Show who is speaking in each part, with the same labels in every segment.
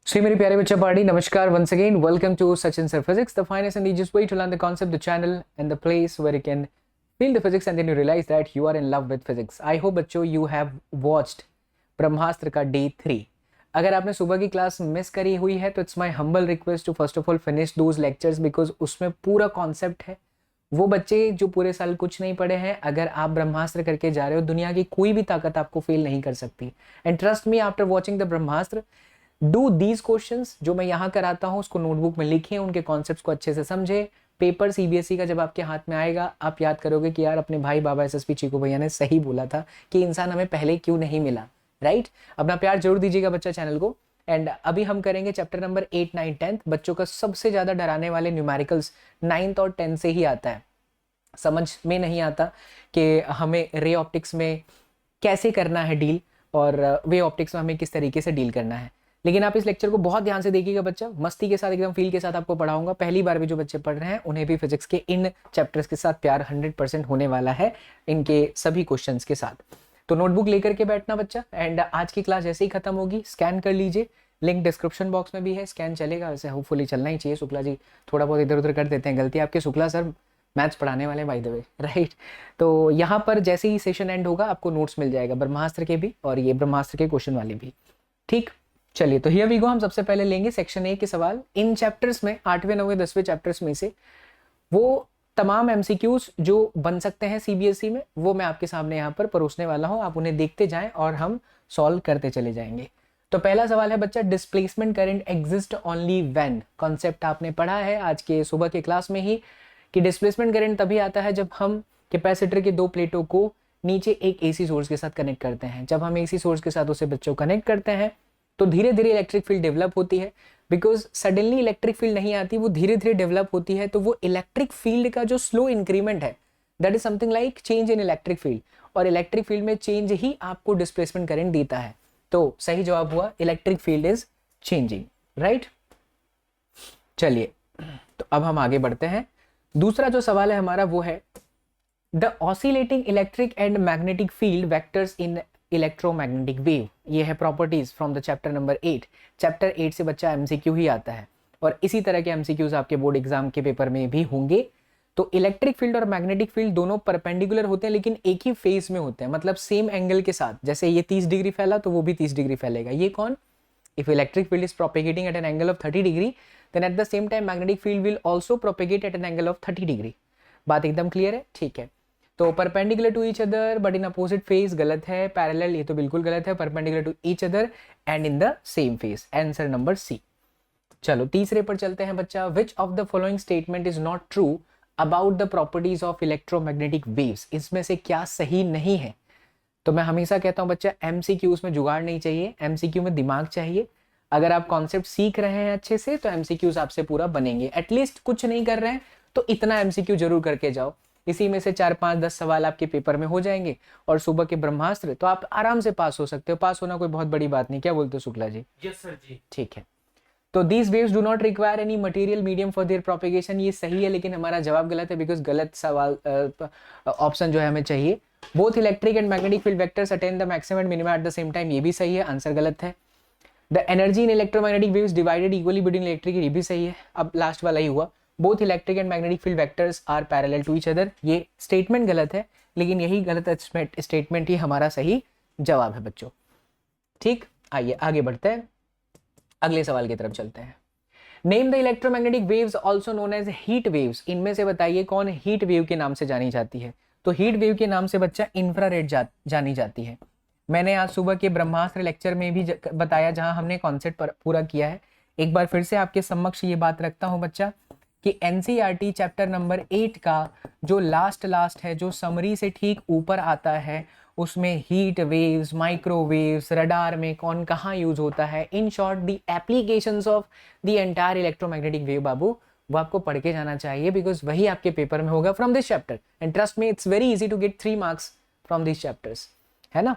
Speaker 1: So, मेरे प्यारे बच्चा पार्टी नमस्कार once again welcome to Sachin Sir Physics, the finest and easiest way to learn the concept, the channel and the place where you can feel the physics and then you realize that you are in love with physics. I hope बच्चों you have watched ब्रह्मास्त्र का day 3. अगर आपने सुबह की class miss करी हुई है तो it's my humble request to first of all finish those lectures because उसमें पूरा कॉन्सेप्ट है. वो बच्चे जो पूरे साल कुछ नहीं पढ़े हैं, अगर आप ब्रह्मास्त्र करके जा रहे हो दुनिया की कोई भी ताकत आपको फेल नहीं कर सकती. And trust me after watching the Brahmastra do these questions जो मैं यहाँ कराता हूँ उसको नोटबुक में लिखें, उनके कॉन्सेप्ट्स को अच्छे से समझे. पेपर सीबीएसई का जब आपके हाथ में आएगा आप याद करोगे कि यार अपने भाई बाबा एसएसपी चीकू भैया ने सही बोला था कि इंसान हमें पहले क्यों नहीं मिला. राइट, अपना प्यार जरूर दीजिएगा बच्चा चैनल को. एंड अभी हम करेंगे चैप्टर नंबर 8, 9, 10. बच्चों का सबसे ज्यादा डराने वाले न्यूमेरिकल्स 9th और 10th से ही आता है. समझ में नहीं आता कि हमें रे ऑप्टिक्स में कैसे करना है डील और वे ऑप्टिक्स में हमें किस तरीके से डील करना है. लेकिन आप इस लेक्चर को बहुत ध्यान से देखिएगा बच्चा, मस्ती के साथ एकदम फील के साथ आपको पढ़ाऊंगा. पहली बार भी जो बच्चे पढ़ रहे हैं उन्हें भी फिजिक्स के इन चैप्टर्स के साथ प्यार 100% होने वाला है इनके सभी क्वेश्चंस के साथ. तो नोटबुक लेकर के बैठना बच्चा. एंड आज की क्लास जैसे ही खत्म होगी स्कैन कर लीजिए, लिंक डिस्क्रिप्शन बॉक्स में भी है. स्कैन चलेगा वैसे, होपफुली चलना ही चाहिए. शुक्ला जी थोड़ा बहुत इधर उधर कर देते हैं गलती आपके. शुक्ला सर मैथ्स पढ़ाने वाले बाय द वे, राइट. तो यहाँ पर जैसे ही सेशन एंड होगा आपको नोट्स मिल जाएगा ब्रह्मास्त्र के भी और ये ब्रह्मास्त्र के क्वेश्चन वाले भी. ठीक, चलिए तो हियर वी गो. हम सबसे पहले लेंगे सेक्शन ए के सवाल. इन चैप्टर्स में 8वें 9वें 10वें चैप्टर्स में से वो तमाम एमसीक्यूज जो बन सकते हैं सीबीएसई में वो मैं आपके सामने यहाँ पर परोसने वाला हूँ. आप उन्हें देखते जाएं और हम सॉल्व करते चले जाएंगे. तो पहला सवाल है बच्चा, displacement current exist only when. Concept आपने पढ़ा है आज के सुबह के क्लास में ही कि डिस्प्लेसमेंट करंट तभी आता है जब हम कैपेसिटर के दो प्लेटों को नीचे एक एसी सोर्स के साथ कनेक्ट करते हैं. जब हम एसी सोर्स के साथ उसे बच्चों कनेक्ट करते हैं तो धीरे धीरे इलेक्ट्रिक फील्ड डेवलप होती है. बिकॉज सडनली इलेक्ट्रिक फील्ड नहीं आती, वो धीरे धीरे डेवलप होती है. तो वो इलेक्ट्रिक फील्ड का जो स्लो इंक्रीमेंट है that is something like change in electric field. और इलेक्ट्रिक फील्ड में चेंज ही आपको डिस्प्लेसमेंट करंट देता है. तो सही जवाब हुआ electric field is changing. Right, चलिए तो अब हम आगे बढ़ते हैं. दूसरा जो सवाल है हमारा वो है the oscillating electric and magnetic field vectors in electromagnetic wave. ये है properties from the chapter number 8. Chapter 8 से बच्चा एमसीक्यू ही आता है और इसी तरह के एमसीक्यूज आपके बोर्ड एग्जाम के पेपर में भी होंगे. तो इलेक्ट्रिक फील्ड और मैग्नेटिक फील्ड दोनों परपेंडिकुलर होते हैं लेकिन एक ही फेज में होते हैं, मतलब सेम एंगल के साथ. जैसे ये 30 डिग्री फैला तो वो भी 30 डिग्री फैलेगा. ये कौन? If electric field is propagating at an angle of 30 degree then at the same time magnetic field will also propagate at an angle of 30 degree. बात एकदम क्लियर है? ठीक है. तो perpendicular to each other but in opposite phase गलत है. Parallel ये तो बिल्कुल गलत है. Perpendicular to each other and in the same phase. Answer number C. चलो तीसरे पर चलते हैं बच्चा. Which of the following statement is not true about the properties of electromagnetic waves. इसमें से क्या सही नहीं है? तो मैं हमेशा कहता हूं बच्चा एमसीक्यूज में जुगाड़ नहीं चाहिए, एमसीक्यू में दिमाग चाहिए. अगर आप कॉन्सेप्ट सीख रहे हैं अच्छे से तो एमसीक्यूज आपसे पूरा बनेंगे. एटलीस्ट कुछ नहीं कर रहे हैं तो इतना एमसीक्यू जरूर करके जाओ. इसी में से 4, 5, 10 सवाल आपके पेपर में हो जाएंगे और सुबह के ब्रह्मास्त्र तो आप आराम से पास हो सकते हो. पास होना कोई बहुत बड़ी बात नहीं. क्या बोलते हो शुक्ला जी?
Speaker 2: यस सर जी.
Speaker 1: ठीक है. तो these waves do not require any material medium for their propagation. ये सही है लेकिन हमारा जवाब गलत है बिकॉज गलत सवाल ऑप्शन जो है हमें चाहिए. Both electric and magnetic field vectors attain the maximum and minimum at the same time. ये भी सही है. आंसर गलत है. The energy in electromagnetic waves divided equally between electric. ये भी सही है. अब लास्ट वाला ही हुआ. Both electric and magnetic field vectors are parallel to each other. ये स्टेटमेंट गलत है लेकिन यही गलत स्टेटमेंट ही हमारा सही जवाब है बच्चों. ठीक, आइए आगे बढ़ते हैं. अगले सवाल की तरफ चलते हैं. Name the electromagnetic waves also known as heat waves. इनमें से बताइए कौन हीट वेव के नाम से जानी जाती है. तो हीट वेव के नाम से बच्चा इंफ्रारेड जानी जाती है. मैंने आज सुबह के ब्रह्मास्त्र लेक्चर में भी बताया जहां हमने कॉन्सेप्ट पूरा किया है. एक बार फिर से आपके समक्ष ये बात रखता हूं बच्चा कि एनसीईआरटी चैप्टर नंबर 8 का जो लास्ट है, जो समरी से ठीक ऊपर आता है, उसमें हीट वेव्स, माइक्रोवेव्स, रडार में कौन कहाँ यूज होता है, in short the applications of the entire electromagnetic wave बाबू वो आपको पढ़ के जाना चाहिए बिकॉज वही आपके पेपर में होगा from this chapter. And trust me it's very easy to get 3 marks from this chapters, है ना.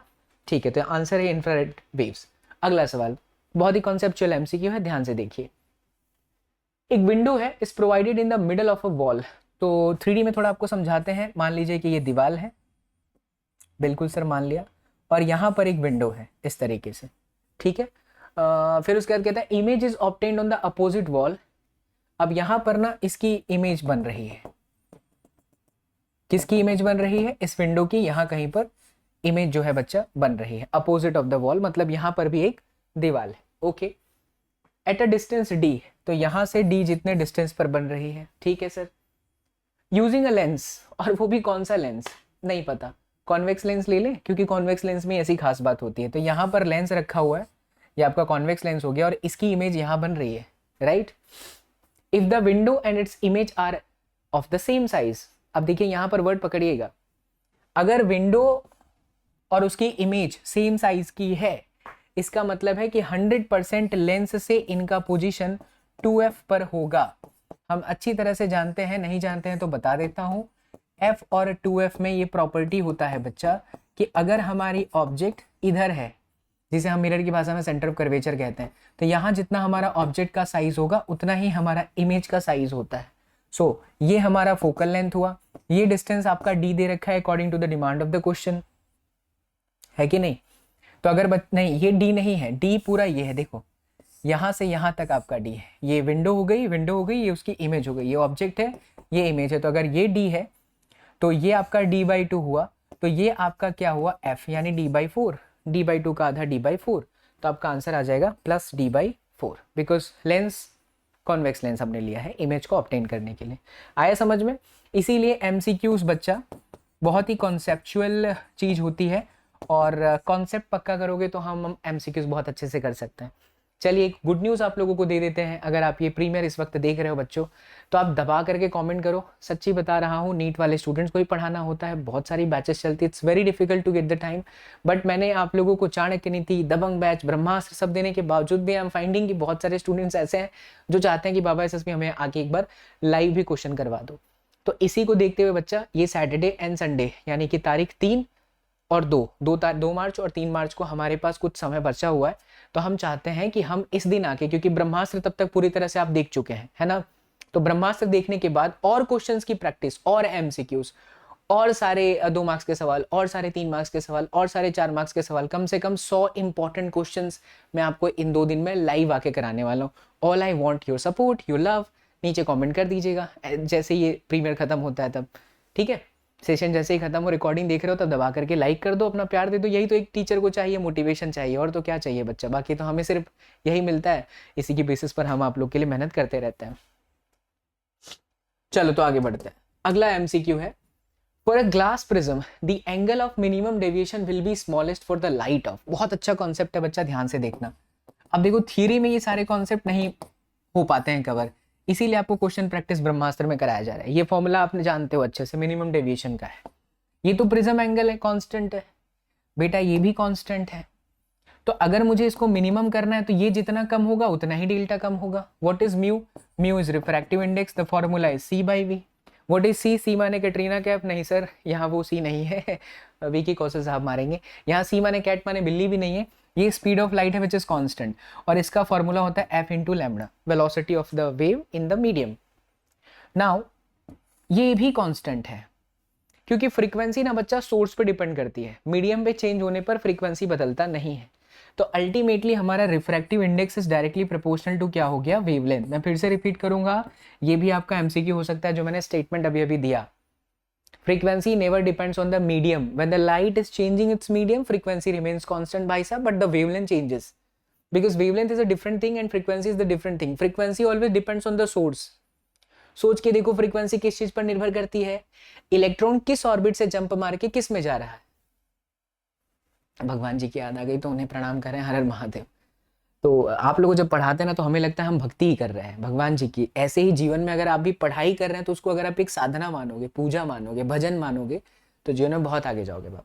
Speaker 1: ठीक है, तो आंसर है इंफ्रारेड वेव्स. अगला सवाल बहुत ही कॉन्सेप्चुअल एमसीक्यू है, ध्यान से देखिए. एक विंडो है, is provided in the middle of a wall. तो 3D में थोड़ा आपको समझाते हैं. मान लीजिए कि ये दीवार है, बिल्कुल सर मान लिया, और यहाँ पर एक विंडो है इस तरीके से. ठीक है, फिर उसके बाद कहता है image is obtained on the opposite wall. अब यहाँ पर ना इसकी इमेज बन रही है, किसकी इमेज बन रही है, इस विंडो की यहाँ कहीं पर इमेज जो है बच्चा बन रही है अपोजिट ऑफ द वॉल, मतलब यहाँ पर भी एक दीवार है। Okay, at a distance D, तो यहाँ से डी जितने डिस्टेंस पर बन रही है, ठीक है सर। यूजिंग अ लेंस, और वो भी कौन सा लेंस नहीं पता, कॉन्वेक्स लेंस ले लें, क्योंकि कॉन्वेक्स लेंस में ऐसी खास बात होती है। तो यहाँ पर लेंस रखा हुआ है, ये आपका कॉन्वेक्स लेंस हो गया और इसकी इमेज यहाँ बन रही है, right. If the window and its image are of the same size, अब देखिए यहाँ पर वर्ड पकड़िएगा, अगर विंडो और उसकी इमेज सेम साइज की है, इसका मतलब है कि 100% लेंस से इनका पोजीशन 2f पर होगा। हम अच्छी तरह से जानते हैं, नहीं जानते हैं तो बता देता हूं, f और 2f में ये प्रॉपर्टी होता है बच्चा कि अगर हमारी ऑब्जेक्ट इधर है, जिसे हम मिरर की भाषा में सेंटर ऑफ कर्वेचर कहते हैं, तो यहाँ जितना हमारा ऑब्जेक्ट का साइज होगा उतना ही हमारा इमेज का साइज होता है। सो ये हमारा फोकल लेंथ हुआ, ये डिस्टेंस आपका d दे रखा है according to the demand of the question, है कि नहीं। तो अगर नहीं, ये d नहीं है, d पूरा ये है, देखो यहाँ से यहाँ तक आपका d है, ये विंडो हो गई, विंडो हो गई, ये उसकी इमेज हो गई, ये ऑब्जेक्ट है, ये इमेज है। तो अगर ये d है तो ये आपका d/2 हुआ, तो ये आपका क्या हुआ f, यानी d/4, d/2 का आधा d/4, तो आपका आंसर आ जाएगा plus d/4, because lens convex lens हमने लिया है इमेज को ऑब्टेन करने के लिए। आया समझ में। इसीलिए MCQs बच्चा बहुत ही कॉन्सेप्चुअल चीज होती है, और कॉन्सेप्ट पक्का करोगे तो हम MCQs बहुत अच्छे से कर सकते हैं। चलिए एक गुड न्यूज़ आप लोगों को दे देते हैं, अगर आप ये प्रीमियर इस वक्त देख रहे हो बच्चों, तो आप दबा करके कमेंट करो। सच्ची बता रहा हूँ, नीट वाले स्टूडेंट्स को ही पढ़ाना होता है, बहुत सारी बैचेस चलती है, it's very difficult to get the time, but मैंने आप लोगों को चाणक्य नीति, दबंग बैच, ब्रह्मास्त्र सब देने के बावजूद भी आई एम फाइंडिंग कि बहुत सारे स्टूडेंट्स ऐसे हैं जो चाहते हैं कि बाबा SSB हमें आके एक बार लाइव भी क्वेश्चन करवा दो। तो इसी को देखते हुए बच्चा ये सैटरडे एंड संडे, यानी कि तारीख 3 और 2 मार्च और 3 मार्च को हमारे पास कुछ समय बचा हुआ है, तो हम चाहते हैं कि हम इस दिन आके, क्योंकि ब्रह्मास्त्र तब तक पूरी तरह से आप देख चुके हैं, है ना, तो ब्रह्मास्त्र देखने के बाद और क्वेश्चंस की प्रैक्टिस और MCQs और सारे 2 मार्क्स के सवाल और सारे 3 मार्क्स के सवाल और सारे 4 मार्क्स के सवाल, कम से कम 100 इंपॉर्टेंट क्वेश्चंस मैं आपको इन 2 दिन में लाइव आके कराने वाला हूँ। All I want your support, your love, नीचे कॉमेंट कर दीजिएगा जैसे ये प्रीमियर खत्म होता है तब, ठीक है। सेशन जैसे ही खत्म हो, रिकॉर्डिंग देख रहे हो तब दबा करके लाइक कर दो, अपना प्यार दे दो, यही तो एक टीचर को चाहिए, मोटिवेशन चाहिए, और तो क्या चाहिए बच्चा, बाकी तो हमें सिर्फ यही मिलता है, इसी की बेसिस पर हम आप लोग के लिए मेहनत करते रहते हैं। चलो तो आगे बढ़ते हैं। अगला MCQ है, for a glass prism the angle of minimum deviation will be smallest for the light of. बहुत अच्छा कॉन्सेप्ट है बच्चा, ध्यान से देखना। अब देखो थियरी में ये सारे कॉन्सेप्ट नहीं हो पाते हैं कवर, इसीलिए आपको क्वेश्चन प्रैक्टिस ब्रह्मास्त्र में कराया जा रहा है। ये फॉर्मूला आपने जानते हो अच्छे से, मिनिमम डेविएशन का है। ये तो प्रिज्म एंगल है, कांस्टेंट है बेटा, ये भी कांस्टेंट है। तो अगर मुझे इसको मिनिमम करना है तो ये जितना कम होगा उतना ही डेल्टा कम होगा। What is mu? Mu is refractive index, the formula is C/V। What is C? C माने कैटरीना कैफ? नहीं सर, यहाँ वो C नहीं है, वी की कौशल साहब मारेंगे। यहाँ C माने कैट माने बिल्ली भी नहीं है, ये स्पीड ऑफ लाइट है विच इज कांस्टेंट, और इसका फॉर्मूला होता है F × lambda, velocity of the wave in the medium. Now ये भी कांस्टेंट है, क्योंकि फ्रीक्वेंसी ना बच्चा सोर्स पे डिपेंड करती है, मीडियम पे चेंज होने पर फ्रीक्वेंसी बदलता नहीं है। तो अल्टीमेटली हमारा refractive index is directly proportional to क्या हो गया, वेवलेंथ। मैं फिर से रिपीट करूंगा, ये भी आपका MCQ हो सकता है, जो मैंने स्टेटमेंट अभी अभी दिया। Frequency never depends on the medium. When the light is changing its medium, frequency remains constant bhai sahab, but the wavelength changes. Because wavelength is a different thing and frequency is the different thing. Frequency always depends on the source. सोच के देखो frequency किस चीज पर निर्भर करती है, electron किस ऑर्बिट से जंप मार के किस में जा रहा है। भगवान जी की याद आ गई तो उन्हें प्रणाम करें, हर हर महादेव। तो आप लोगों जब पढ़ाते हैं ना तो हमें लगता है हम भक्ति ही कर रहे हैं भगवान जी की। ऐसे ही जीवन में अगर आप भी पढ़ाई कर रहे हैं तो उसको अगर आप एक साधना मानोगे, पूजा मानोगे, भजन मानोगे, तो जीवन में बहुत आगे जाओगे बाबू।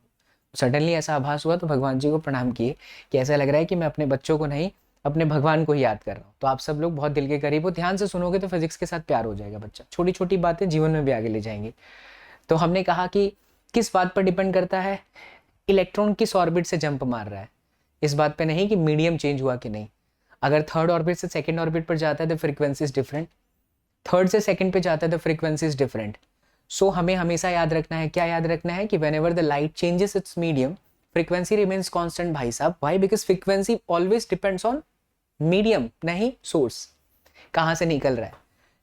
Speaker 1: सडनली ऐसा आभास हुआ तो भगवान जी को प्रणाम किए कि ऐसा लग रहा है कि मैं अपने बच्चों को नहीं, अपने भगवान को ही याद कर रहा हूँ। तो आप सब लोग बहुत दिल के करीब हो, ध्यान से सुनोगे तो फिजिक्स के साथ प्यार हो जाएगा बच्चा। छोटी छोटी बातें जीवन में भी आगे ले जाएंगी। तो हमने कहा कि किस बात पर डिपेंड करता है, इलेक्ट्रॉन किस ऑर्बिट से जंप मार रहा है, इस बात पे नहीं कि मीडियम चेंज हुआ कि नहीं। अगर थर्ड ऑर्बिट से सेकंड ऑर्बिट पर जाता है तो फ्रीक्वेंसी इज डिफरेंट, थर्ड से सेकंड पे जाता है तो फ्रीक्वेंसी इज डिफरेंट। सो हमें हमेशा याद रखना है, क्या याद रखना है कि whenever the light changes it's medium, frequency remains constant भाई साहब। Why? Because frequency always depends on medium नहीं सोर्स, कहाँ से निकल रहा है।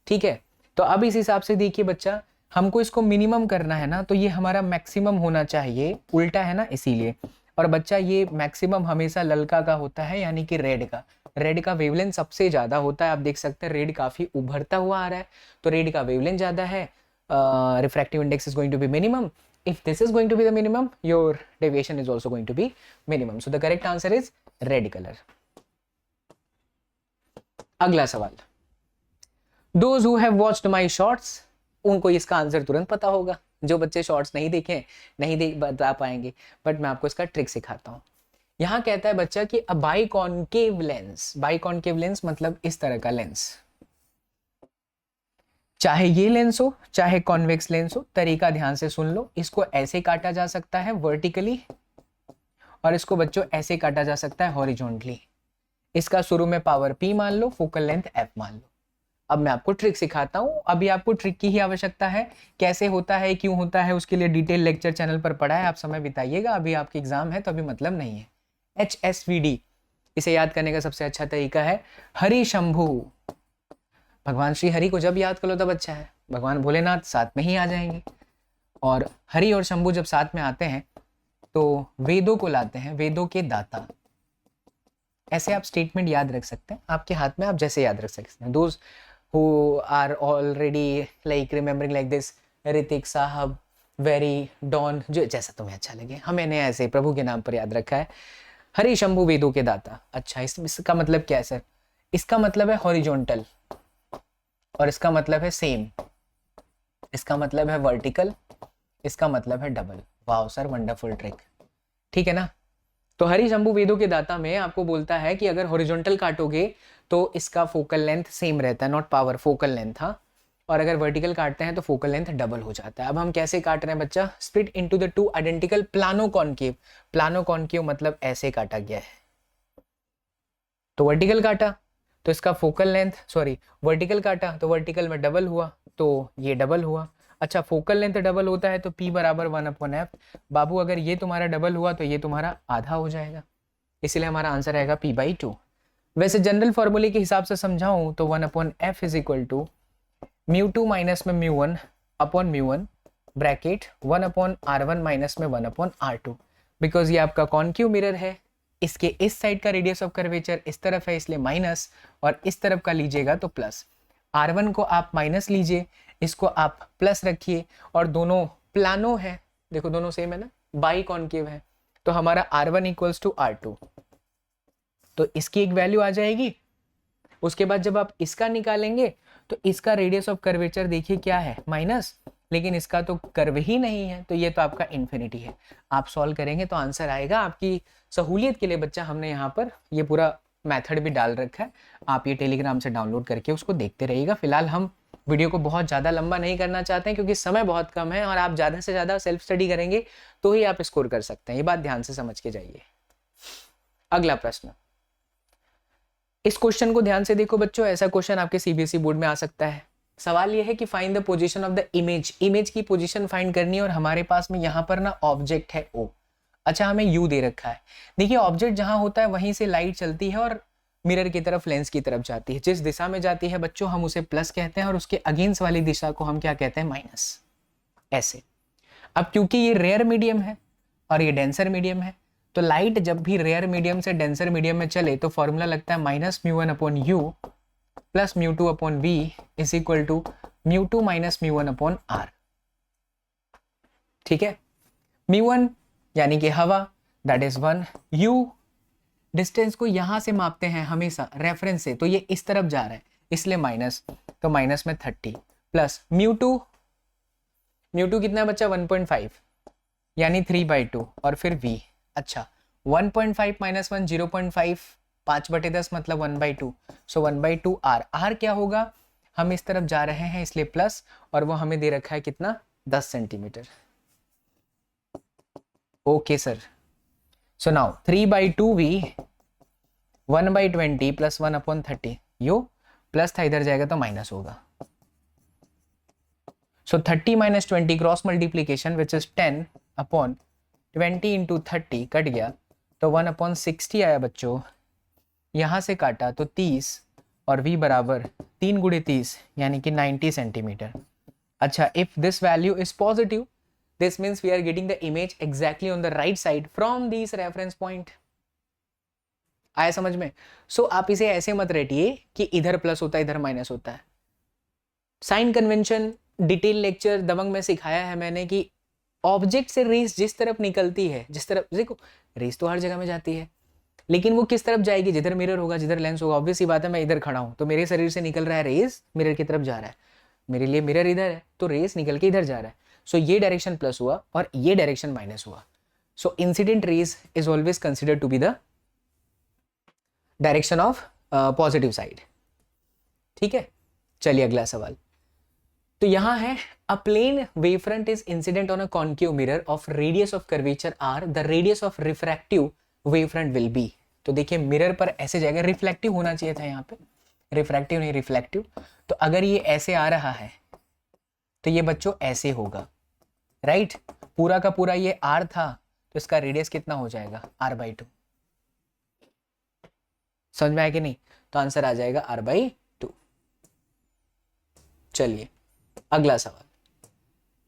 Speaker 1: ठीक है, तो अब इस हिसाब से देखिए बच्चा, हमको इसको मिनिमम करना है ना, तो ये हमारा मैक्सिमम होना चाहिए, उल्टा है ना इसीलिए। और बच्चा ये मैक्सिमम हमेशा ललका का होता है, यानी कि रेड का वेवलेंथ सबसे ज्यादा होता है। आप देख सकते हैं रेड काफी उभरता हुआ आ रहा है, तो रेड का वेवलेंथ ज्यादा है, refractive index is going to be minimum. If this is going to be the minimum, your deviation is also going to be minimum. So the correct answer is red color. अगला सवाल, Those who have watched my shorts, उनको इसका answer तुरंत पता होगा। जो बच्चे shorts नहीं देखे नहीं देख बता पाएंगे, बट मैं आपको इसका ट्रिक सिखाता हूँ। यहाँ कहता है बच्चा कि अ बाइकॉन्केव लेंस, बाइकॉन्केव लेंस मतलब इस तरह का लेंस, चाहे ये लेंस हो चाहे कॉन्वेक्स लेंस हो, तरीका ध्यान से सुन लो। इसको ऐसे काटा जा सकता है वर्टिकली, और इसको बच्चों ऐसे काटा जा सकता है हॉरिजॉन्टली। इसका शुरू में पावर P मान लो, फोकल लेंथ F मान लो। अब मैं आपको ट्रिक सिखाता हूं, अभी आपको ट्रिक की ही आवश्यकता है। कैसे होता है, क्यों होता है, उसके लिए डिटेल लेक्चर चैनल पर पढ़ा है, आप समय बिताइएगा। अभी आपकी एग्जाम है तो अभी मतलब नहीं है। HSVD, इसे याद करने का सबसे अच्छा तरीका है हरि शंभु। भगवान श्री हरि को जब याद कर लो तब अच्छा है, भगवान भोलेनाथ साथ में ही आ जाएंगे। और हरि और शंभु जब साथ में आते हैं तो वेदों को लाते हैं, वेदों के दाता। ऐसे आप स्टेटमेंट याद रख सकते हैं, आपके हाथ में, आप जैसे याद रख सकते हैं। Those who are already like remembering like this, Hrithik साहब, वेरी डॉन, जो जैसा तुम्हें अच्छा लगे, हमने ऐसे प्रभु के नाम पर याद रखा है। हरि शंभु वेदों के दाता। अच्छा, इसका मतलब क्या है सर? इसका मतलब है हॉरिजॉन्टल, और इसका मतलब है सेम, इसका मतलब है वर्टिकल, इसका मतलब है double. Wow sir, wonderful trick. ठीक है ना? तो हरि शंभु वेदों के दाता में आपको बोलता है कि अगर हॉरिजॉन्टल काटोगे तो इसका फोकल लेंथ सेम रहता है, नॉट पावर, फोकल लेंथ। हाँ, और अगर वर्टिकल काटते हैं तो फोकल लेंथ डबल हो जाता है। अब हम कैसे काट रहे हैं बच्चा? Split into the two identical plano concave. Plano concave मतलब ऐसे काटा गया है। तो वर्टिकल काटा तो इसका फोकल लेंथ, सॉरी वर्टिकल काटा तो वर्टिकल में डबल हुआ, तो ये डबल हुआ। अच्छा, फोकल लेंथ डबल होता है तो P बराबर 1/f। बाबू अगर ये तुम्हारा डबल हुआ तो ये तुम्हारा आधा हो जाएगा, इसलिए हमारा आंसर आएगा P/2। वैसे जनरल फॉर्मूले के हिसाब से समझाऊं तो 1/f is equal to μ2 minus में μ1 अपॉन μ1 ब्रैकेट 1/r1 माइनस में 1/r2। बिकॉज ये आपका कॉन्केव मिरर है, इसके इस साइड का रेडियस ऑफ कर्वेचर इस तरफ है, इसलिए माइनस, और इस तरफ का लीजिएगा तो प्लस। R1 को आप माइनस लीजिए, इसको आप प्लस रखिए, और दोनों प्लानो है, देखो दोनों सेम है ना, बाई कॉन्केव है, तो हमारा R1 इक्वल्स टू R2, तो इसकी एक वैल्यू आ जाएगी। उसके बाद जब आप इसका निकालेंगे तो इसका रेडियस ऑफ कर्वेचर देखिए क्या है, माइनस, लेकिन इसका तो कर्व ही नहीं है, तो ये तो आपका इन्फिनिटी है। आप सॉल्व करेंगे तो आंसर आएगा। आपकी सहूलियत के लिए बच्चा हमने यहाँ पर ये पूरा मेथड भी डाल रखा है, आप ये टेलीग्राम से डाउनलोड करके उसको देखते रहिएगा। फिलहाल हम वीडियो को बहुत ज़्यादा लंबा नहीं करना चाहते हैं क्योंकि समय बहुत कम है, और आप ज़्यादा से ज़्यादा सेल्फ स्टडी करेंगे तो ही आप स्कोर कर सकते हैं। ये बात ध्यान से समझ के जाइए। अगला प्रश्न, इस क्वेश्चन को ध्यान से देखो बच्चों, ऐसा क्वेश्चन आपके सीबीएसई बोर्ड में आ सकता है। सवाल यह है कि find the position of the image, image की पोजीशन फाइंड करनी है, और हमारे पास में यहाँ पर ना ऑब्जेक्ट है O। अच्छा, हमें U दे रखा है। देखिए ऑब्जेक्ट जहां होता है वहीं से लाइट चलती है और मिरर की तरफ, लेंस की तरफ जाती है। जिस दिशा में जाती है बच्चों हम उसे प्लस कहते हैं, और उसके अगेंस्ट वाली दिशा को हम क्या कहते हैं, माइनस। ऐसे। अब क्योंकि ये रेयर मीडियम है और ये डेंसर मीडियम है, तो लाइट जब भी रेयर मीडियम से डेंसर मीडियम में चले तो फॉर्मूला लगता है minus μ1/u plus μ2/v is equal to μ2 minus μ1/r। ठीक है, μ1 यानी कि हवा, दैट इज 1, u डिस्टेंस को यहां से मापते हैं हमेशा रेफरेंस से, तो ये इस तरफ जा रहा है इसलिए माइनस, तो माइनस में 30 प्लस μ2 कितना है बच्चा, 1.5 यानी 3/2, और फिर v। अच्छा, 1.5 माइनस 1 0.5, 5/10 मतलब 1/2, सो 1/2 r। r क्या होगा, हम इस तरफ जा रहे हैं इसलिए प्लस, और वो हमें दे रखा है कितना, 10 centimetre. Okay sir, so now 3/2v 1/20 plus 1/30, यो प्लस था इधर जाएगा तो माइनस होगा। सो 30 minus 20 cross multiplication which is 10/20 into 30 cut गया, तो 1/60 आया बच्चों, यहाँ से काटा तो 30 और v बराबर 3 गुणे 30 यानी कि 90 सेंटीमीटर। अच्छा, if this value is positive this means we are getting the image exactly on the right side from this reference point. आया समझ में? सो आप इसे ऐसे मत रटिए कि इधर प्लस होता है इधर माइनस होता है। साइन कन्वेंशन डिटेल लेक्चर दबंग में सिखाया है मैंने कि ऑब्जेक्ट से रेस जिस तरफ निकलती है, जिस तरफ देखो रेस तो हर जगह में जाती है, लेकिन वो किस तरफ जाएगी? जिधर मिरर होगा, जिधर लेंस होगा। ऑब्वियस ही बात है, मैं इधर खड़ा हूं तो मेरे शरीर से निकल रहा है रेस, मिरर की तरफ जा रहा है। मेरे लिए मिरर इधर है तो रेस निकल के इधर जा रहा है। सो ये डायरेक्शन प्लस हुआ और ये डायरेक्शन माइनस हुआ। So incident rays is always considered to be the direction of positive side. ठीक है, चलिए अगला सवाल। तो यहां है a plane wave front is incident on a concave mirror of radius of curvature R, the radius of refractive wave front will be. तो देखिए मिरर पर ऐसे जाएगा, रिफ्लेक्टिव होना चाहिए था यहाँ पे, रिफ्रैक्टिव नहीं रिफ्लेक्टिव। तो अगर ये ऐसे आ रहा है तो ये बच्चों ऐसे होगा, राइट? पूरा का पूरा ये आर था तो इसका रेडियस कितना हो जाएगा? r/2। समझ में आया कि नहीं? तो आंसर आ जाएगा r/2। चलिए अगला सवाल।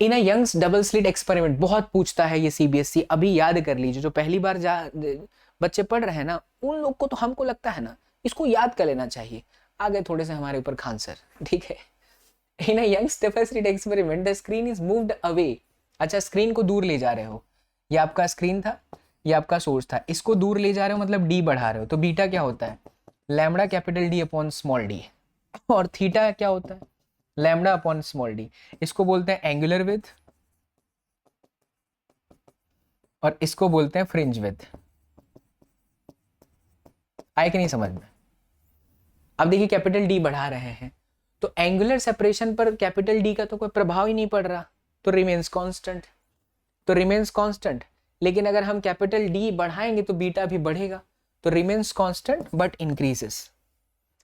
Speaker 1: इन a Young's double slit experiment, बहुत पूछता है ये सीबीएसई, अभी याद कर लीजिए। जो पहली बार बच्चे पढ़ रहे हैं ना, उन लोग को तो हमको लगता है ना इसको याद कर लेना चाहिए, आगे थोड़े से हमारे ऊपर खांसर। ठीक है। In a Young's double slit experiment the screen is moved away. अच्छा, स्क्रीन को दूर ले जा रहे हो, ये आपका स्क्रीन था, ये आपका सोर्स था, इसको दूर ले जा रहे हो मतलब डी बढ़ा रहे हो। तो बीटा क्या होता है? Lambda capital D upon small D. और थीटा क्या होता है? Lambda upon small D. इसको बोलते हैं एंगुलर विड्थ और इसको बोलते हैं फ्रिंज विड्थ। आए कि नहीं समझ में? अब देखिए कैपिटल डी बढ़ा रहे हैं तो एंगुलर सेपरेशन पर कैपिटल डी का तो कोई प्रभाव ही नहीं पड़ रहा, तो रिमेन्स कांस्टेंट। तो रिमेन्स कांस्टेंट, लेकिन अगर हम कैपिटल डी बढ़ाएंगे तो बीटा भी बढ़ेगा, तो रिमेन्स कांस्टेंट बट इंक्रीजेस।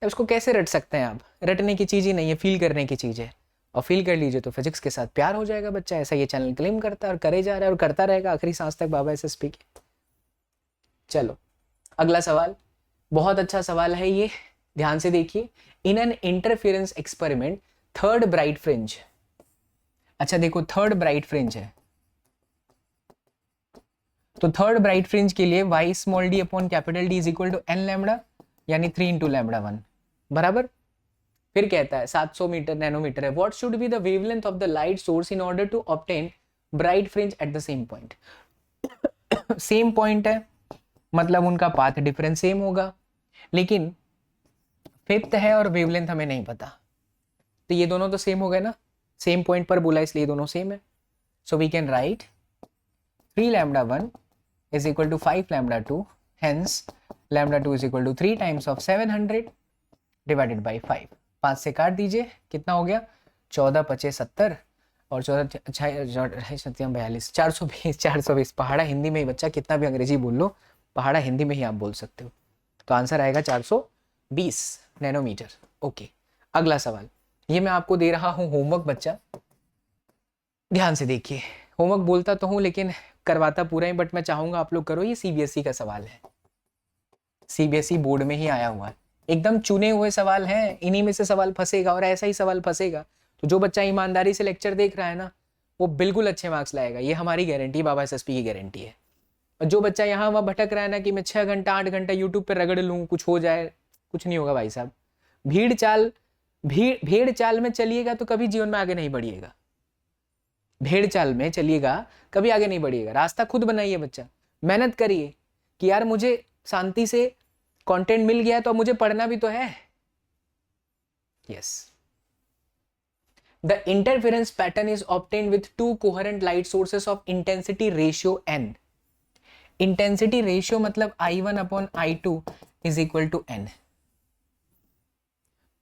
Speaker 1: उसको कैसे रट सकते हैं आप? रटने की चीज ही नहीं है, फील करने की चीज है। और फील कर लीजिए तो फिजिक्स के साथ प्यार हो जाएगा बच्चा। ऐसा ये चैनल क्लेम करता है और करे जा रहा है और करता रहेगा आखिरी सांस तक बाबा एसएसपी के। चलो अगला सवाल, बहुत अच्छा सवाल है ये, ध्यान से देखिए। In an interference experiment third bright fringe. अच्छा देखो, थर्ड ब्राइट फ्रिंज है तो थर्ड ब्राइट फ्रिंज के लिए y small d upon capital D is equal to n lambda, यानी 3 इंटू लैम्बडा 1 बराबर। फिर कहता है 700 मीटर नैनोमीटर है। What should be the wavelength of the light source in order to obtain bright fringe at the same point. Same point है मतलब उनका path difference same होगा, लेकिन फिफ्थ है और वेवलेंथ हमें नहीं पता। तो ये दोनों तो सेम हो गए ना, सेम पॉइंट पर बोला इसलिए दोनों सेम है। So we can write 3 lambda 1 is equal to 5 lambda 2, hence lambda 2 is equal to 3 times of 700 divided by 5। 5 से काट दीजिए, कितना हो गया? 14 25 70 और 14 सत्यम 42 420 420। पहाड़ा हिंदी में ही बच्चा, कितना भी अंग्रेजी बोल लो पहाड़ा हिंदी में ही आप बोल सकते हो। तो आंसर आएगा 420 नैनोमीटर। ओके, अगला सवाल, ये मैं आपको दे रहा हूँ होमवर्क बच्चा, ध्यान से देखिए। होमवर्क बोलता तो हूँ लेकिन करवाता पूरा ही, बट मैं चाहूंगा आप लोग करो। ये सीबीएसई का सवाल है, सीबीएसई बोर्ड में ही आया हुआ है, एकदम चुने हुए सवाल हैं, इन्हीं में से सवाल फंसेगा और ऐसा ही सवाल फंसेगा। तो जो बच्चा ईमानदारी से लेक्चर देख रहा है ना, वो बिल्कुल अच्छे मार्क्स लाएगा, ये हमारी गारंटी, बाबा एसएसपी की गारंटी है। और जो बच्चा यहाँ वहाँ भटक रहा है ना कि मैं 6 घंटा 8 घंटा यूट्यूब पर रगड़ लूँ कुछ हो जाए, कुछ नहीं होगा भाई साहब। भेड़ चाल में चलिएगा तो कभी जीवन में आगे नहीं बढ़िएगा। भेड़ चाल में चलिएगा कभी आगे नहीं बढ़िएगा। रास्ता खुद बनाइए बच्चा, मेहनत करिए कि यार मुझे शांति से कंटेंट मिल गया तो अब मुझे पढ़ना भी तो है। Yes, the interference pattern is obtained with 2 coherent light sources of intensity ratio n। Intensity ratio मतलब I1 upon I2 is equal to n।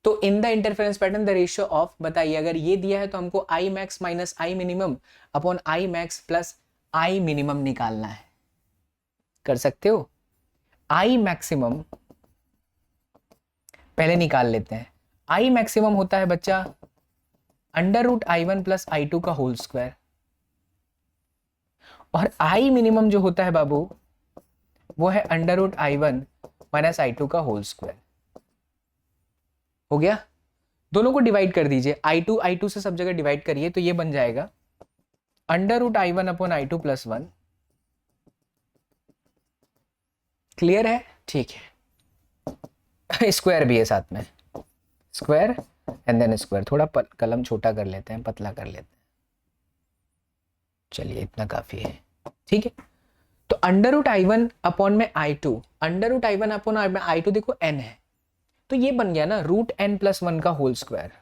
Speaker 1: तो in the interference pattern the ratio of, बताइए अगर ये दिया है तो हमको I max minus I minimum upon I max plus I minimum निकालना है। कर सकते हो? I मैक्सिमम पहले निकाल लेते हैं। I मैक्सिमम होता है बच्चा under root I1 plus I2 का होल स्क्वायर, और I मिनिमम जो होता है बाबू वो है under root I1 minus I two का होल स्क्वायर। हो गया, दोनों को डिवाइड कर दीजिए, आई टू से सब जगह डिवाइड करिए, तो ये बन जाएगा under root I one upon I two plus one. Clear है? ठीक है। स्क्वायर भी है साथ में, स्क्वायर एंड देन स्क्वायर। थोड़ा कलम छोटा कर लेते हैं, पतला कर लेते हैं, चलिए इतना काफी है। ठीक है, तो under root I one upon में I two, under root I one upon I two देखो एन है, तो ये बन गया ना रूट एन प्लस वन का होल स्क्वायर,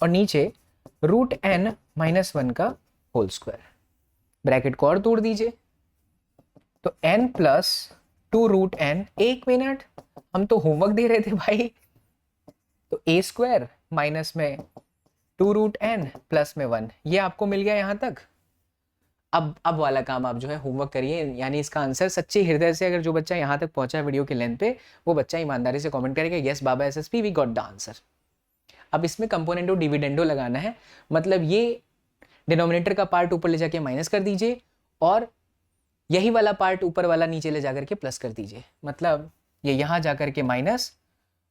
Speaker 1: और नीचे रूट एन माइनस वन का होल स्क्वायर। ब्रैकेट को और तोड़ दीजिए, तो n plus two root n. एक मिनट, हम तो होमवर्क दे रहे थे भाई। तो ए स्क्वायर माइनस में टू रूट एन प्लस में वन, ये आपको मिल गया यहां तक। अब वाला काम आप जो है होमवर्क करिए, यानी इसका आंसर सच्चे हृदय से, अगर जो बच्चा यहां तक पहुंचा है वीडियो के लेंथ पे, वो बच्चा ईमानदारी से कमेंट करेगा यस बाबा SSP we got the answer. अब इसमें कंपोनेंटो डिविडेंडो लगाना है, मतलब ये डिनोमिनेटर का पार्ट ऊपर ले जाके माइनस कर दीजिए, और यही वाला पार्ट ऊपर वाला नीचे ले जाकर के प्लस कर दीजिए, मतलब ये यहां जाकर के माइनस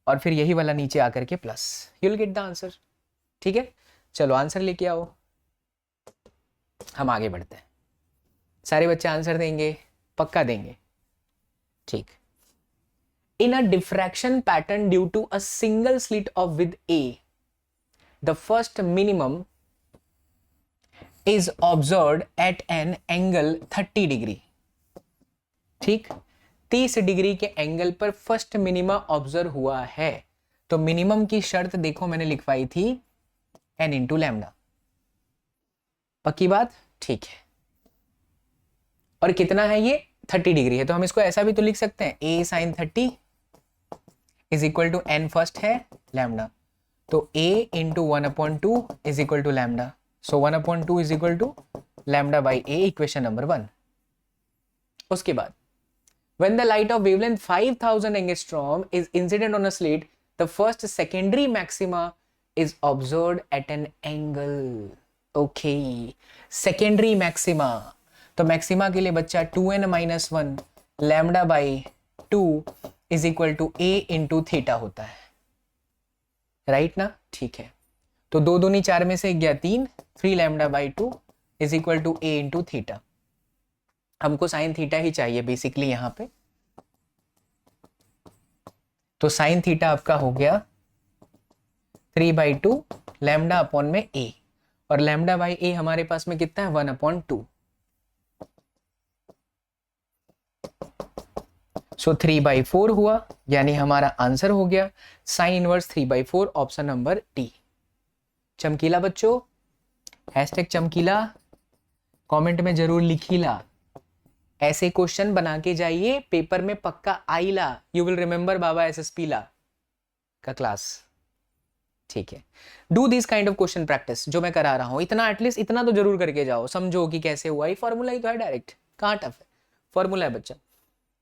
Speaker 1: और फिर यही वाला नीचे आकर के plus, you will get the answer. ठीक है, चलो आंसर लेके आओ, हम आगे बढ़ते हैं। सारे बच्चे आंसर देंगे? पक्का देंगे? ठीक। In a diffraction pattern due to a single slit of with a, the first minimum is observed at an angle 30 degree. ठीक, 30 डिग्री के एंगल पर फर्स्ट मिनिमा ऑब्जर्व हुआ है, तो मिनिमम की शर्त देखो मैंने लिखवाई थी n इंटू लैम्डा। पक्की बात? ठीक है, और कितना है ये? 30 डिग्री है, तो हम इसको ऐसा भी तो लिख सकते हैं, a sin 30 is equal to n first है लैम्डा, तो a into 1/2 is equal to lambda, so 1/2 is equal to lambda by a, equation number 1। उसके बाद when the light of wavelength 5000 angstrom is incident on a slit, the first secondary maxima is observed at an angle। okay, secondary maxima, तो maxima के लिए बच्चा 2n minus 1 lambda by 2 is equal to a into theta होता है, right ना? ठीक है, तो 2 दूनी 4 में से गया 3, 3 lambda by 2 is equal to a into theta. हमको साइन थीटा ही चाहिए बेसिकली यहाँ पे, तो साइन थीटा आपका हो गया 3/2 लैम्डा अपॉन में ए, और लैम्डा बाई ए हमारे पास में कितना है? 1/2, सो 3/4 हुआ, यानी हमारा आंसर हो गया sine inverse 3/4, option number D. चमकीला बच्चों, हैशटैग चमकीला कमेंट में जरूर लिखीला, ऐसे क्वेश्चन बना के जाइए, पेपर में पक्का आईला, यू विल रिमेंबर बाबा एसएसपी ला का क्लास। ठीक है, do this kind of question practice जो मैं करा रहा हूं, इतना एटलीस्ट इतना तो जरूर करके जाओ, समझो कि कैसे हुआ। ये फॉर्मूला ही तो है डायरेक्ट, कहाँ टफ है? फॉर्मूला है बच्चा,